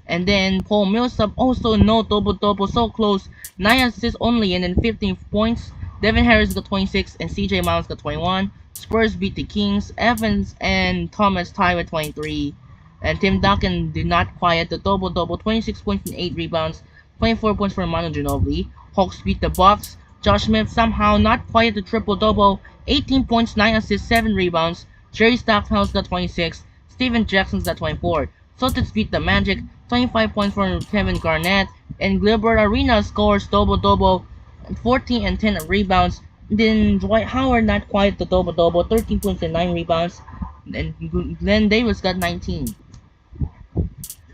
And then Paul Millsap also no double-double, so close, 9 assists only, and then 15 points. Devin Harris got 26 and CJ Miles got 21. Spurs beat the Kings. Evans and Thomas tied with 23. And Tim Duncan did not quiet the double-double, 26 points and 8 rebounds, 24 points for Manu Ginobili. Hawks beat the Bucks. Josh Smith somehow not quiet the triple-double, 18 points, 9 assists, 7 rebounds. Jerry Stackhouse got 26. Steven Jackson got 24. Celtics beat the Magic, 25 points for Kevin Garnett. And Gilbert Arenas scores double-double, 14 and 10 rebounds. Then Dwight Howard not quite the double-double, 13 points and 9 rebounds. And Glenn Davis got 19.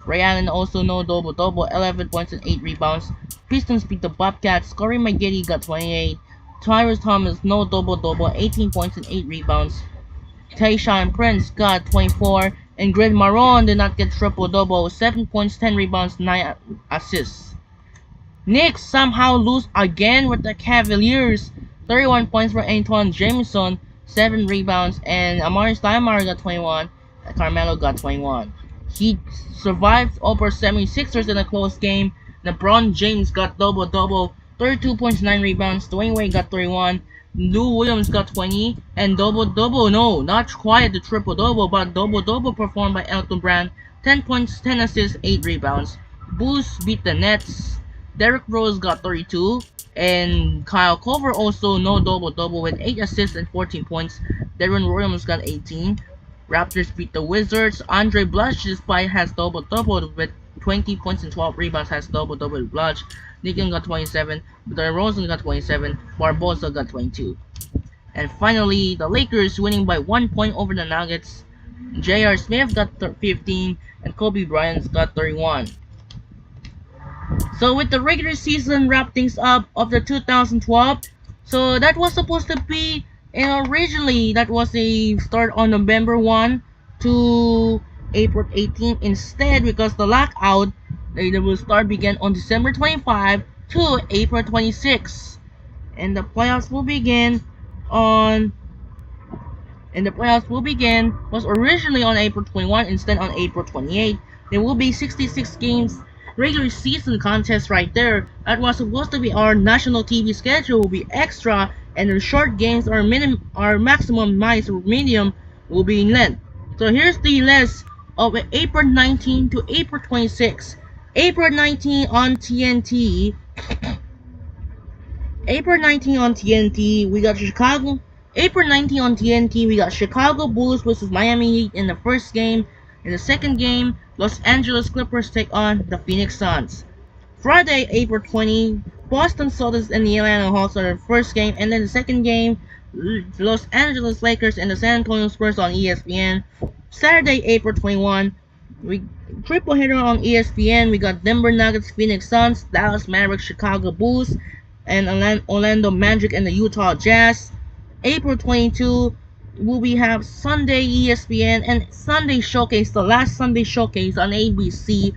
Ray Allen also no double-double, 11 points and 8 rebounds. Pistons beat the Bobcats. Corey Maggette got 28. Tyrese Thomas no double-double, 18 points and 8 rebounds. Tayshaun Prince got 24. And Greg Marron did not get triple-double, 7 points, 10 rebounds, 9 assists. Knicks somehow lose again with the Cavaliers. 31 points for Antoine Jameson, 7 rebounds, and Amari Stoudemire got 21, and Carmelo got 21. He survived over 76ers in a close game. LeBron James got double-double, 32 points, 9 rebounds. Dwayne Wade got 31. Lou Williams got 20, and double-double, no, not quite the triple-double, but double-double performed by Elton Brand, 10 points, 10 assists, 8 rebounds. Bulls beat the Nets. Derrick Rose got 32, and Kyle Korver also no double-double with 8 assists and 14 points. Darren Williams got 18. Raptors beat the Wizards. Andre Blush, despite has double-double with 20 points and 12 rebounds, has double-double with Blush. Nigan got 27, DeRozan got 27, Barbosa got 22. And finally, the Lakers winning by 1 point over the Nuggets. J.R. Smith got 15, and Kobe Bryant got 31. So with the regular season wrap things up of the 2012, so that was supposed to be, originally that was a start on November 1 to April 18. Instead, because the lockout, the will start begin on December 25 to April 26, and the playoffs will begin was originally on April 21, instead on April 28. There will be 66 games regular season contest right there. That was supposed to be our national TV schedule will be extra, and the short games are maximum nice or medium will be in length. So here's the list of April 19 to April 26. April 19 on TNT. April 19 on TNT, we got Chicago. April 19 on TNT, we got Chicago Bulls versus Miami Heat in the first game. In the second game, Los Angeles Clippers take on the Phoenix Suns. Friday, April 20, Boston Celtics and the Atlanta Hawks are the first game, and then the second game, Los Angeles Lakers and the San Antonio Spurs on ESPN. Saturday, April 21, We triple hitter on ESPN. We got Denver Nuggets, Phoenix Suns, Dallas Mavericks, Chicago Bulls, and Orlando Magic and the Utah Jazz. April 22 will we have Sunday ESPN and Sunday Showcase, the last Sunday Showcase on ABC.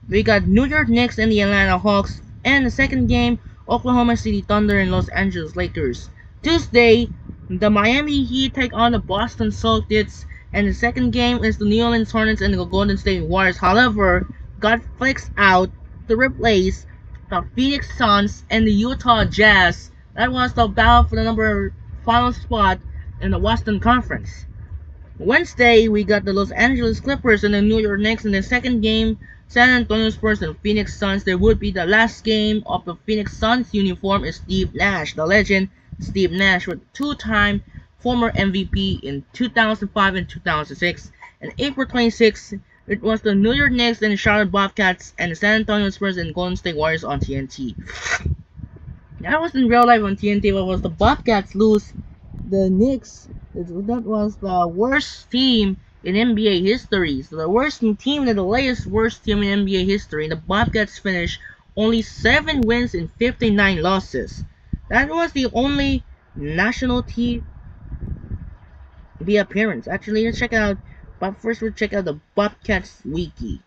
We got New York Knicks and the Atlanta Hawks, and the second game, Oklahoma City Thunder and Los Angeles Lakers. Tuesday, the Miami Heat take on the Boston Celtics, and the second game is the New Orleans Hornets and the Golden State Warriors. However, got flexed out to replace the Phoenix Suns and the Utah Jazz. That was the battle for the final spot in the Western Conference. Wednesday, we got the Los Angeles Clippers and the New York Knicks. In the second game, San Antonio Spurs and Phoenix Suns. There would be the last game of the Phoenix Suns uniform is Steve Nash, the legend Steve Nash, with two-time former MVP in 2005 and 2006. And April 26th, it was the New York Knicks and the Charlotte Bobcats and the San Antonio Spurs and Golden State Warriors on TNT. That was in real life on TNT, but was the Bobcats lose the Knicks. That was the worst team in NBA history. So the worst team and the latest worst team in NBA history. The Bobcats finished only 7 wins and 59 losses. That was the only national TV appearance. Actually, let's check out. But first, we'll check out the Bobcats wiki.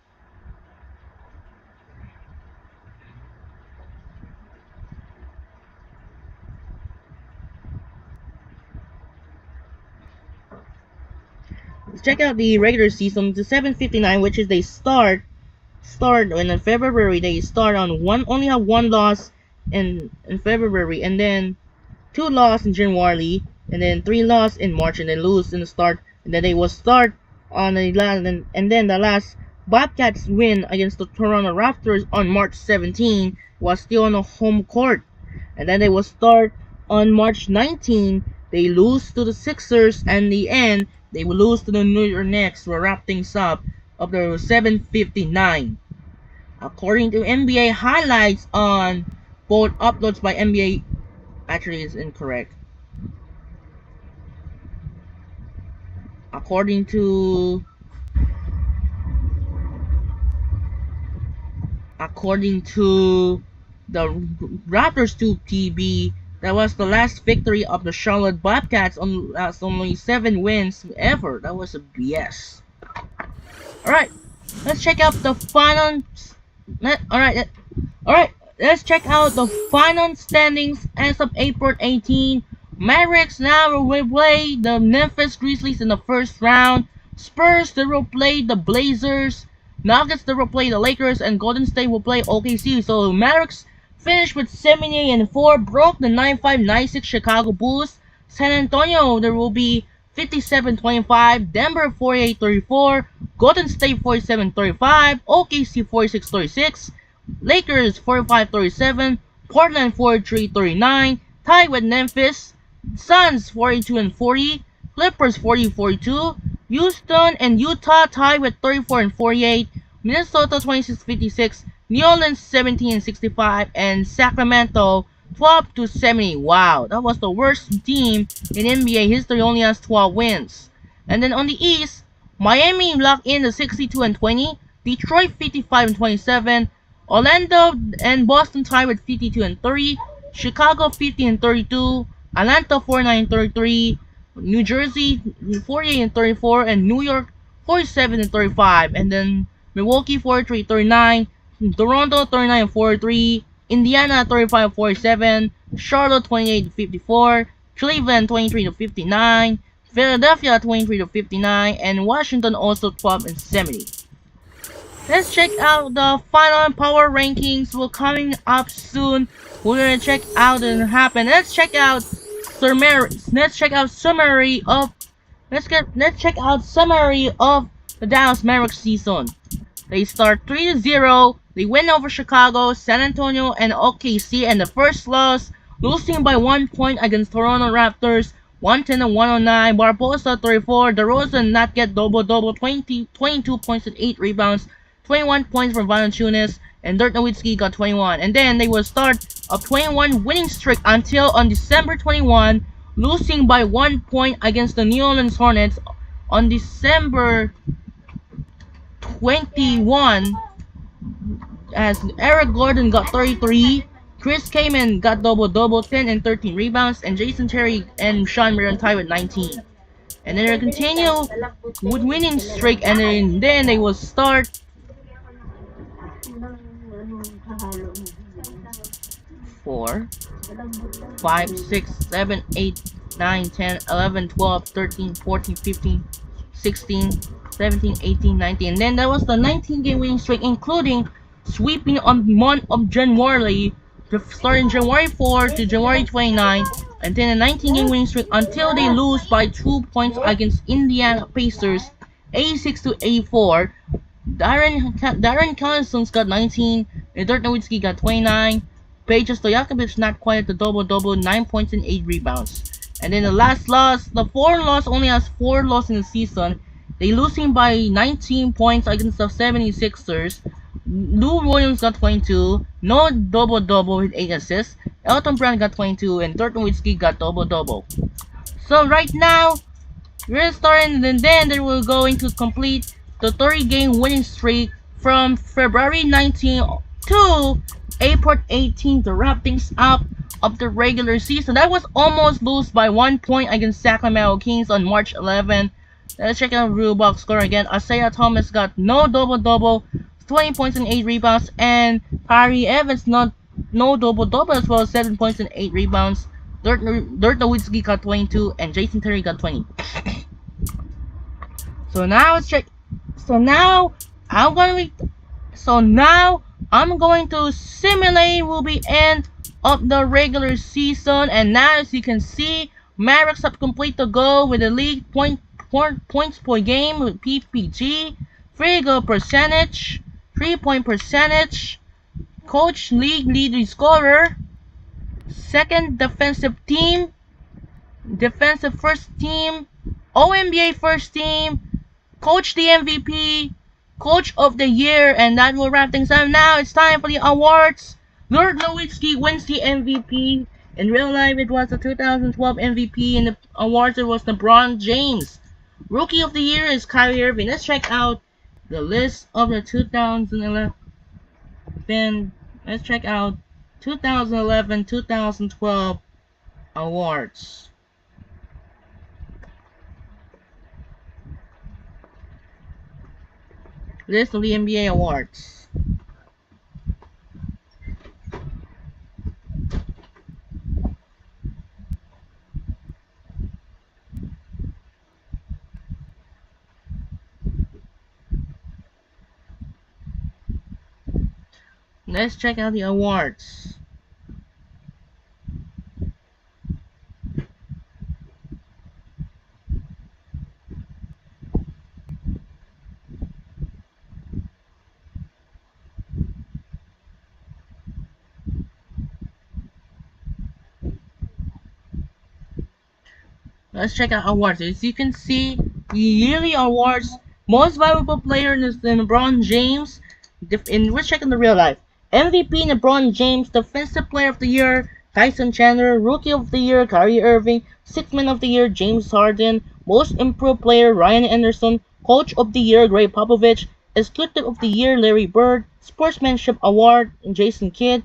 Let's check out the regular season. The 759, which is they start in February. They start on only have 1 loss in February, and then 2 loss in January, and then 3 loss in March, and then lose in the start, and then they will start on the last, and then the last Bobcats win against the Toronto Raptors on March 17 was still on the home court, and then they will start on March 19. They lose to the Sixers, and in the end they will lose to the New York Knicks to wrap things up of the 759. According to NBA highlights on both uploads by NBA, actually is incorrect. According to the Raptors 2 TV, that was the last victory of the Charlotte Bobcats on only 7 wins ever. That was a BS. Alright, let's check out the final. Alright, let's check out the final standings as of April 18. Mavericks now will play the Memphis Grizzlies in the first round. Spurs, they will play the Blazers. Nuggets, they will play the Lakers, and Golden State will play OKC. So Mavericks finished with 78-4, broke the 95-96 Chicago Bulls. San Antonio, there will be 57-25, Denver 48-34, Golden State 47-35, OKC 46-36, Lakers 45-37, Portland 43-39, tied with Memphis, Suns 42-40, Clippers 40-42, Houston and Utah tied with 34-48, Minnesota 26-56, New Orleans 17-65, and Sacramento 12-70. Wow, that was the worst team in NBA history, only has 12 wins. And then on the East, Miami locked in the 62-20, Detroit 55-27, Orlando and Boston tied with 52-30, Chicago 50-32, Atlanta 49-33, New Jersey 48-34, and New York 47-35, and then Milwaukee 43-39, Toronto 39-43, Indiana 35-47, Charlotte 28-54, Cleveland 23-59, Philadelphia 23-59, and Washington also 12-70. Let's check out the final power rankings. Will coming up soon. We're gonna check out and happen. Let's check out summary of the Dallas Mavericks season. They start 3-0. They win over Chicago, San Antonio, and OKC, and the first loss, losing by 1 point against Toronto Raptors, 110-109. Barbosa 34. DeRozan not get double-double, 22 points and 8 rebounds, 21 points from Valanciunas, and Dirk Nowitzki got 21. And then they will start a 21 winning streak until on December 21, losing by 1 point against the New Orleans Hornets on December 21 as Eric Gordon got 33, Chris Kaman got double-double, 10 and 13 rebounds, and Jason Terry and Sean Marion tied with 19. And then they continue with winning streak, and then they will start 4, 5, 6, 7, 8, 9, 10, 11, 12, 13, 14, 15, 16, 17, 18, 19. And then there was the 19-game winning streak, including sweeping on the month of January, starting January 4 to January 29, and then a 19-game winning streak until they lose by 2 points against Indiana Pacers, 86 to 84. Darren Collinson's got 19, and Dirk Nowitzki got 29. Peja Stojakovic not quite at the double-double, 9 points and 8 rebounds. And then the last loss, the foreign loss only has 4 losses in the season. They losing by 19 points against the 76ers. Lou Williams got 22, no double-double with 8 assists. Elton Brand got 22, and Dirk Nowitzki got double-double. So right now, we're starting, and then they will going to complete the 30-game winning streak from February 19 to April 18 to wrap things up of the regular season. That was almost lost by 1 point against Sacramento Kings on March 11. Let's check out the rule box score again. Isaiah Thomas got no double-double, 20 points and 8 rebounds, and Kyrie Evans no double-double as well, 7 points and 8 rebounds. Dirk Nowitzki got 22, and Jason Terry got 20. So now let's check. So now I'm going to simulate will be end of the regular season, and now as you can see, Mavericks have complete the goal with the league points per game with PPG, field goal percentage, 3-point percentage, coach league leading scorer, second defensive team, defensive first team, All-NBA first team, coach the MVP, coach of the year, and that will wrap things up. Now it's time for the awards. Dirk Nowitzki wins the MVP. In real life, it was the 2012 MVP. In the awards, it was LeBron James. Rookie of the year is Kyrie Irving. Let's check out the list of the 2011. Let's check out 2011-2012 awards. List of the NBA awards. Let's check out the awards. Let's check out awards. As you can see, the yearly awards, most valuable player is LeBron James. Let's check in the real life. MVP LeBron James, Defensive Player of the Year Tyson Chandler, Rookie of the Year Kyrie Irving, Sixth Man of the Year James Harden, Most Improved Player Ryan Anderson, Coach of the Year Greg Popovich, Executive of the Year Larry Bird, Sportsmanship Award Jason Kidd,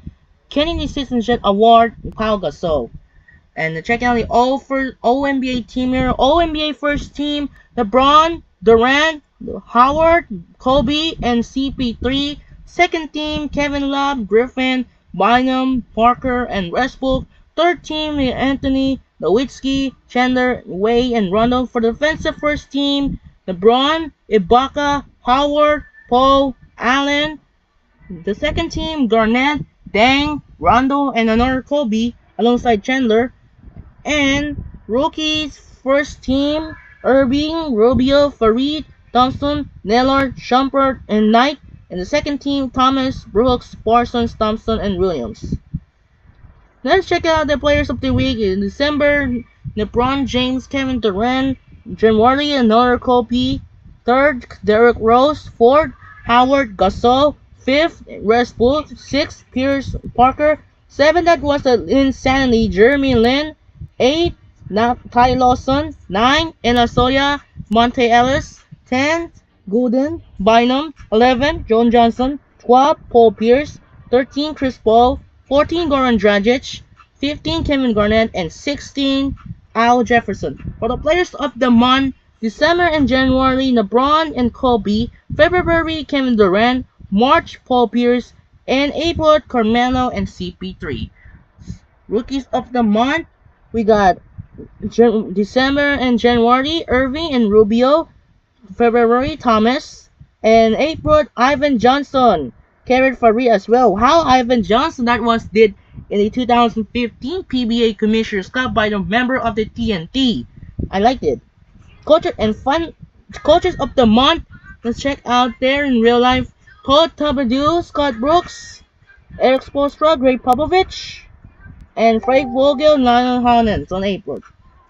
Kennedy Citizenship Award Pau Gasol. And check out the All NBA team here. All NBA first team: LeBron, Durant, Howard, Kobe, and CP3. Second team: Kevin Love, Griffin, Bynum, Parker, and Westbrook. Third team: Anthony, Nowitzki, Chandler, Way, and Rondo. For the defensive first team: LeBron, Ibaka, Howard, Paul, Allen. The second team: Garnett, Dang, Rondo, and another Kobe alongside Chandler. And rookies first team: Irving, Rubio, Farid, Thompson, Lillard, Shumpert, and Knight. And the second team: Thomas, Brooks, Parsons, Thompson, and Williams. Let's check out the players of the week. In December, LeBron James, Kevin Durant, January, another Kobe. Third, Derrick Rose. Fourth, Howard, Gasol. Fifth, Westbrook. Sixth, Pierce Parker. Seventh, that was insanity, Jeremy Lin. 8, Ty Lawson. 9, Ella Soya, Monte Ellis. 10, Gooden, Bynum, 11, John Johnson, 12, Paul Pierce, 13, Chris Paul, 14, Goran Dragic, 15, Kevin Garnett, and 16, Al Jefferson. For the players of the month, December and January, LeBron and Kobe, February, Kevin Durant, March, Paul Pierce, and April, Carmelo and CP3. Rookies of the month, we got December and January, Irving and Rubio, February, Thomas, and April, Ivan Johnson. Carried Faria as well. How Ivan Johnson that was did in the 2015 PBA Commissioner's Cup by the member of the TNT. I liked it. Coaches of the month. Let's check out there in real life. Todd Thibodeau, Scott Brooks, Eric Spoelstra, Greg Popovich, and Frank Vogel, Lionel Hollins on April.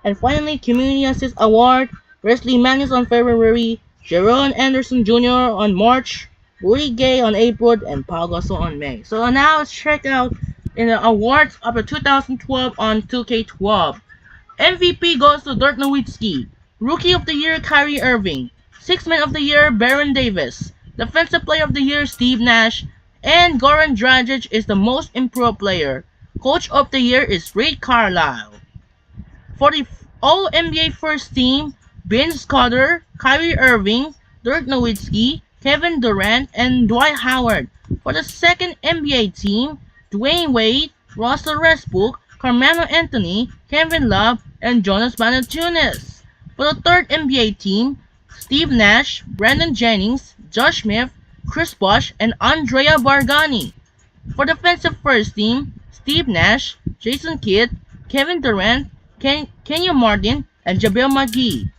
And finally, Community Assist Award, Wesley Matthews on February, Jerome Anderson Jr. on March, Rudy Gay on April, and Paul Gasol on May. So now let's check out in the awards of the 2012 on 2K12. MVP goes to Dirk Nowitzki. Rookie of the Year, Kyrie Irving. Sixth Man of the Year, Baron Davis. Defensive Player of the Year, Steve Nash. And Goran Dragic is the Most Improved Player. Coach of the Year is Rick Carlisle. For the All-NBA First Team, Vince Carter, Kyrie Irving, Dirk Nowitzki, Kevin Durant, and Dwight Howard. For the second NBA team, Dwayne Wade, Russell Westbrook, Carmelo Anthony, Kevin Love, and Jonas Valanciunas. For the third NBA team, Steve Nash, Brandon Jennings, Josh Smith, Chris Bosh, and Andrea Bargnani. For defensive first team, Steve Nash, Jason Kidd, Kevin Durant, Kenyon Martin, and JaVale McGee.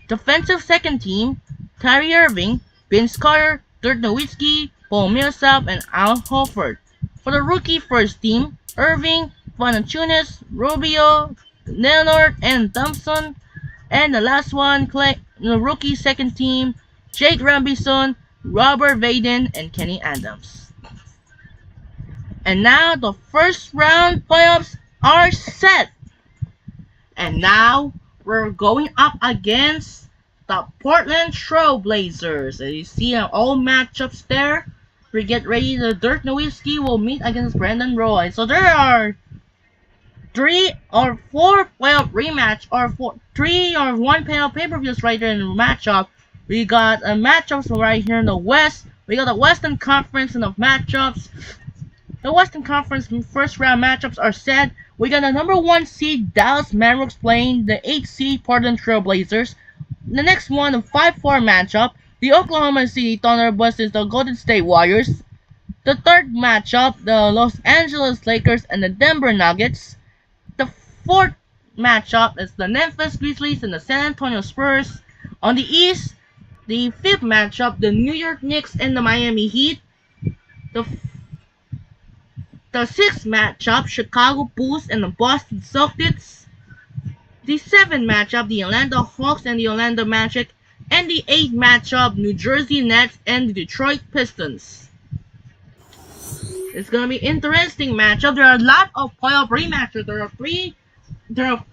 Defensive second team, Kyrie Irving, Vince Carter, Dirk Nowitzki, Paul Millsap, and Al Horford. For the rookie first team, Irving, Valanciunas, Rubio, Lillard, and Thompson. And the last one, the rookie second team, Jake Robinson, Robert Vaden, and Kenny Adams. And now the first round playoffs are set. And now we're going up against the Portland Trail Blazers. As you see all matchups there. We get ready. The Dirk Nowitzki will meet against Brandon Roy. So there are 3 or 4 playoff rematch or 3 or 1 playoff pay-per-views right there in the matchup. We got a matchups right here in the West. We got the Western Conference and the matchups. The Western Conference first round matchups are set. We got the number 1 seed Dallas Mavericks playing the 8th seed Portland Trail Blazers. The next one, the 5-4 matchup, the Oklahoma City Thunder versus the Golden State Warriors. The third matchup, the Los Angeles Lakers and the Denver Nuggets. The fourth matchup is the Memphis Grizzlies and the San Antonio Spurs. On the East, the fifth matchup, the New York Knicks and the Miami Heat. The sixth matchup, Chicago Bulls and the Boston Celtics. The seventh matchup, the Atlanta Hawks and the Orlando Magic. And the eighth matchup, New Jersey Nets and the Detroit Pistons. It's gonna be interesting matchup. There are a lot of playoff rematches. There are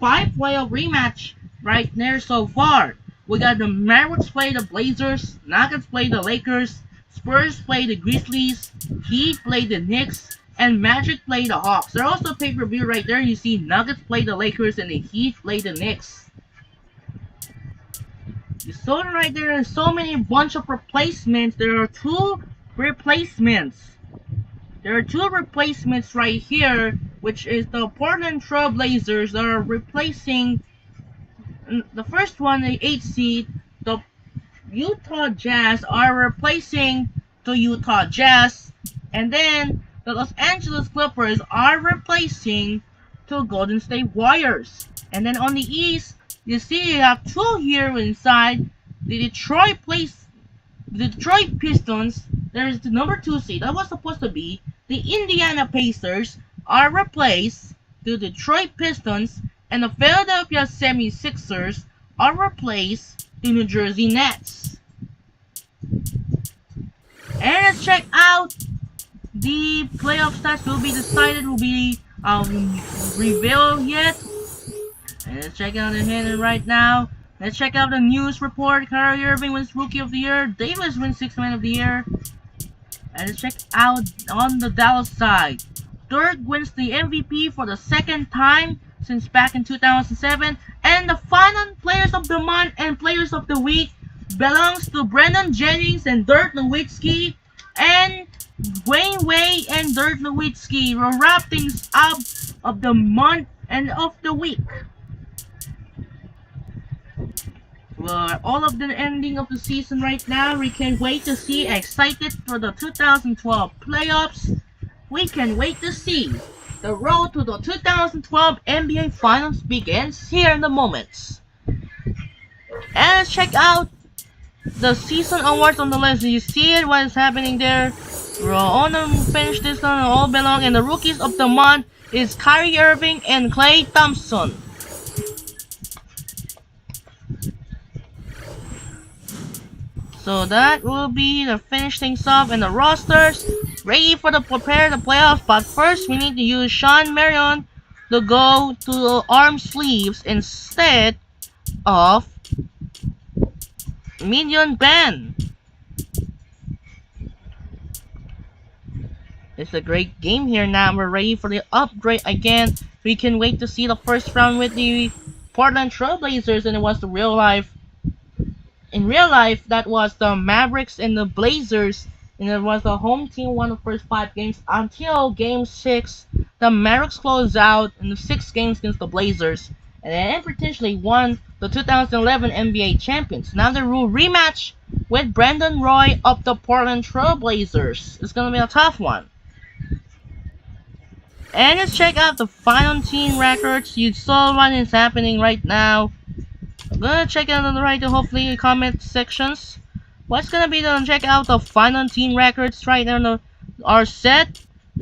5 playoff rematch right there so far. We got the Mavericks play the Blazers, Nuggets play the Lakers, Spurs play the Grizzlies, Heat play the Knicks, and Magic play the Hawks. There's also pay-per-view right there. You see Nuggets play the Lakers and the Heat play the Knicks. You saw it right there. There's so many bunch of replacements. There are 2 replacements. There are 2 replacements right here, which is the Portland Trail Blazers that are replacing the first one, the 8th seed. The Utah Jazz are replacing the Utah Jazz, and then the Los Angeles Clippers are replacing the Golden State Warriors. And then on the East, you see you have 2 here inside. The Detroit Pistons, there's the number 2 seed. That was supposed to be the Indiana Pacers are replaced. The Detroit Pistons and the Philadelphia 76ers are replaced the New Jersey Nets. And let's check out the playoff stats. Will be decided, will be revealed yet. And let's check out the hand right now. Let's check out the news report. Kyrie Irving wins Rookie of the Year. Davis wins Sixth Man of the Year. And let's check out on the Dallas side. Dirk wins the MVP for the second time since back in 2007. And the final Players of the Month and Players of the Week belongs to Brendan Jennings and Dirk Nowitzki. And Wayne Wade and Dirk Nowitzki will wrap things up of the month and of the week. Well, all of the ending of the season right now. We can wait to see. Excited for the 2012 playoffs. We can wait to see. The road to the 2012 NBA Finals begins here in the moments. And let's check out the season awards on the list. You see it, what is happening there? We're all gonna finish this one, all belong. And the rookies of the month is Kyrie Irving and Klay Thompson. So that will be the finish things off and the rosters ready for the prepare the playoffs. But first we need to use Sean Marion to go to the arm sleeves instead of Minion Ben. It's a great game here now. We're ready for the upgrade again. We can wait to see the first round with the Portland Trail Blazers, and it was the real life. In real life, that was the Mavericks and the Blazers, and it was the home team won the first 5 games until Game 6. The Mavericks closed out in the 6 games against the Blazers, and then potentially won the 2011 NBA champions. Now the rematch with Brandon Roy of the Portland Trail Blazers. It's gonna be a tough one. And let's check out the final team records. You saw what is happening right now. I'm gonna check out on the right, hopefully the comment sections. What's gonna be the check out the final team records right now are set.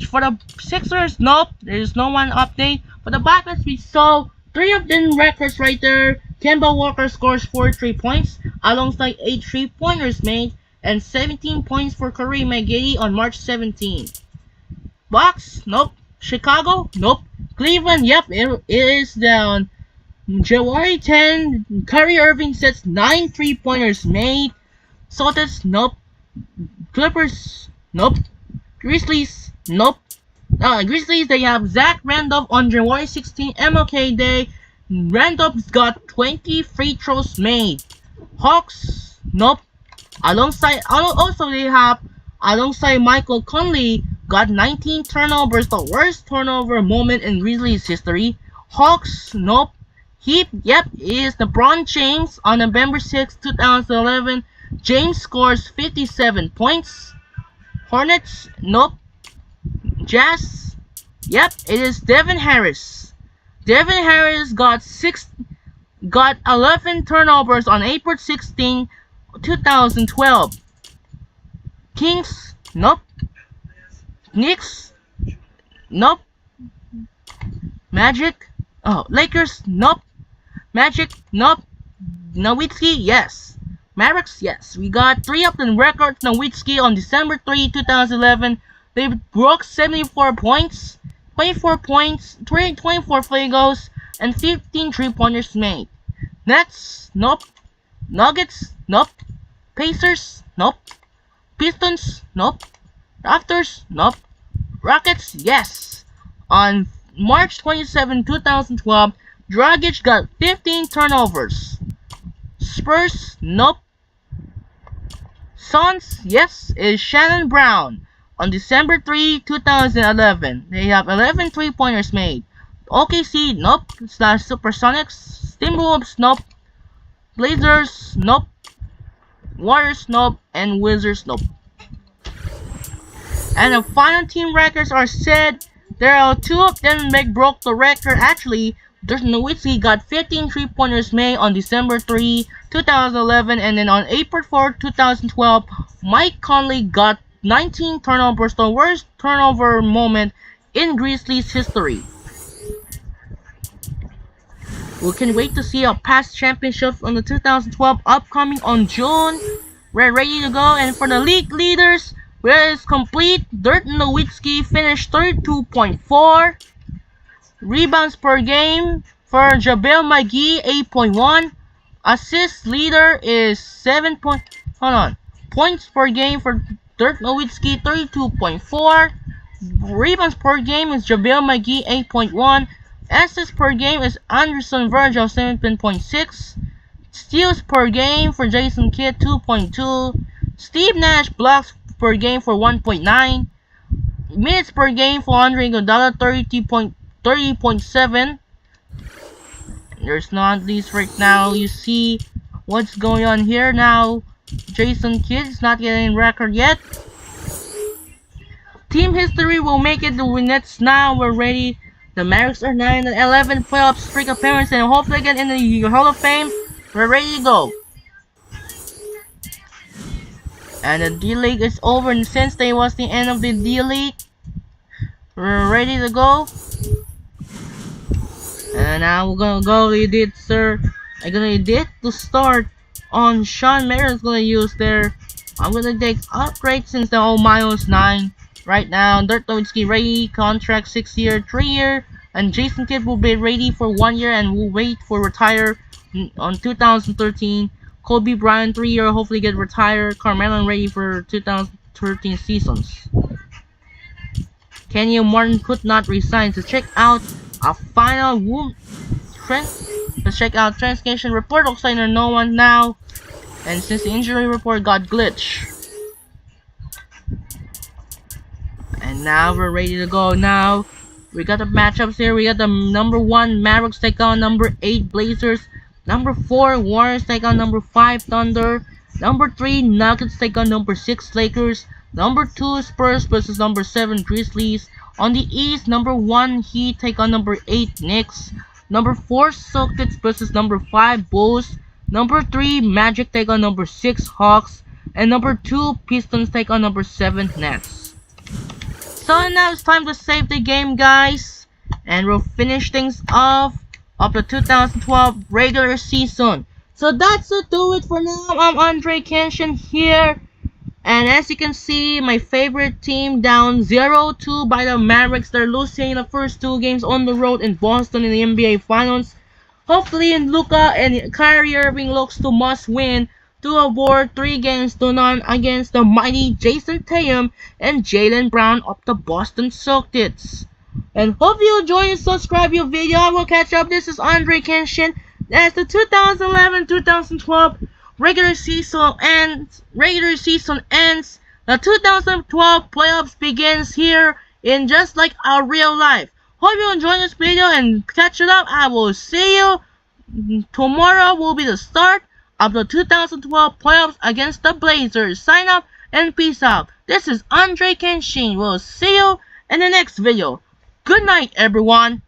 For the Sixers, nope, there's no one update. For the Buckets, we saw 3 of them records right there. Kemba Walker scores 43 points alongside 8 3-pointers made and 17 points for Kareem McGee on March 17. Bucks, nope. Chicago, nope. Cleveland, yep, it is down. January 10, Kyrie Irving sets 9 3-pointers made. Celtics, nope. Clippers, nope. Grizzlies, nope. Grizzlies, they have Zach Randolph on January 16, MLK Day. Randolph's got 20 free throws made. Hawks, nope. Also they have, alongside Michael Conley, got 19 turnovers, the worst turnover moment in Grizzlies history. Hawks, nope. Heat, yep, is LeBron James on November 6, 2011. James scores 57 points. Hornets, nope. Jazz, yep, it is Devin Harris. Devin Harris got 11 turnovers on April 16, 2012. Kings, nope. Knicks, nope. Magic, Lakers, nope. Magic, nope. Nowitzki, yes. Mavericks, yes. We got 3 of the records. Nowitzki on December 3, 2011. They broke 74 points, 24 points, 24 field goals, and 15 3-pointers made. Nets, nope. Nuggets, nope. Pacers, nope. Pistons, nope. Raptors, nope. Rockets, yes. On March 27, 2012, Dragic got 15 turnovers. Spurs, nope. Suns, yes, is Shannon Brown. On December 3, 2011, they have 11 3-pointers made. OKC, nope. Supersonics, Timberwolves, nope. Blazers, nope. Warriors, nope. And Wizards, nope. And the final team records are set. There are 2 of them that broke the record. Actually, Dirk Nowitzki got 15 3-pointers made on December 3, 2011, and then on April 4, 2012, Mike Conley got 19 turnovers, the worst turnover moment in Grizzlies history. We can wait to see our past championships on the 2012 upcoming on June. We're ready to go, and for the league leaders, where is complete. Dirk Nowitzki finished 32.4. Rebounds per game for JaVale McGee, 8.1. Assist leader is 7 point. Hold on. Points per game for Dirk Nowitzki 32.4. Rebounds per game is JaVale McGee 8.1. Assists per game is Anderson Virgil 17.6. Steals per game for Jason Kidd 2.2. Steve Nash blocks per game for 1.9. Minutes per game for Andre Iguodala 30.7. There's not these right now. You see what's going on here now. Jason Kidd is not getting record yet. Team history will make it the Nets now. We're ready. The Mavericks are 9-11 playoff streak appearance and hopefully get in the Hall of Fame. We're ready to go. And the D-League is over, and since they was the end of the D-League, we're ready to go. And now we're gonna go edit, sir. I'm gonna edit to start on Sean Merritt's gonna use there. I'm gonna take upgrade since the all -9 right now. Dirk Nowitzki ready, contract 6-year, 3-year, and Jason Kidd will be ready for 1 year and will wait for retire on 2013. Kobe Bryant 3-year, hopefully get retired. Carmelo ready for 2013 seasons. Kenyon Martin could not resign. So check out a final let's check out transcation report. Looks like there's no one now. And since the injury report got glitched. And now we're ready to go now. We got the matchups here. We got the number 1 Mavericks take on number 8 Blazers. Number 4 Warriors take on number 5 Thunder. Number 3 Nuggets take on number 6 Lakers. Number 2 Spurs versus number 7 Grizzlies. On the East, number 1 Heat take on number 8 Knicks. Number 4 Celtics versus number 5 Bulls. Number 3 Magic take on number 6 Hawks. And number 2 Pistons take on number 7 Nets. So now it's time to save the game, guys. And we'll finish things off of the 2012 regular season. So that's to do it for now. I'm Andre Kenshin here. And as you can see, my favorite team down 0-2 by the Mavericks. They're losing the first 2 games on the road in Boston in the NBA Finals. Hopefully, Luka and Kyrie Irving looks to must win to avoid 3-0 against the mighty Jason Tatum and Jaylen Brown of the Boston Celtics. And hope you enjoy and subscribe your video. I will catch up. This is Andre Kenshin. As the 2011-2012 regular season ends, the 2012 playoffs begins here in just like our real life. Hope you enjoy this video and catch it up. I will see you tomorrow. Will be the start of the 2012 playoffs against the Blazers. Sign up and peace out. This is Andre Kenshin. We'll see you in the next video. Good night, everyone.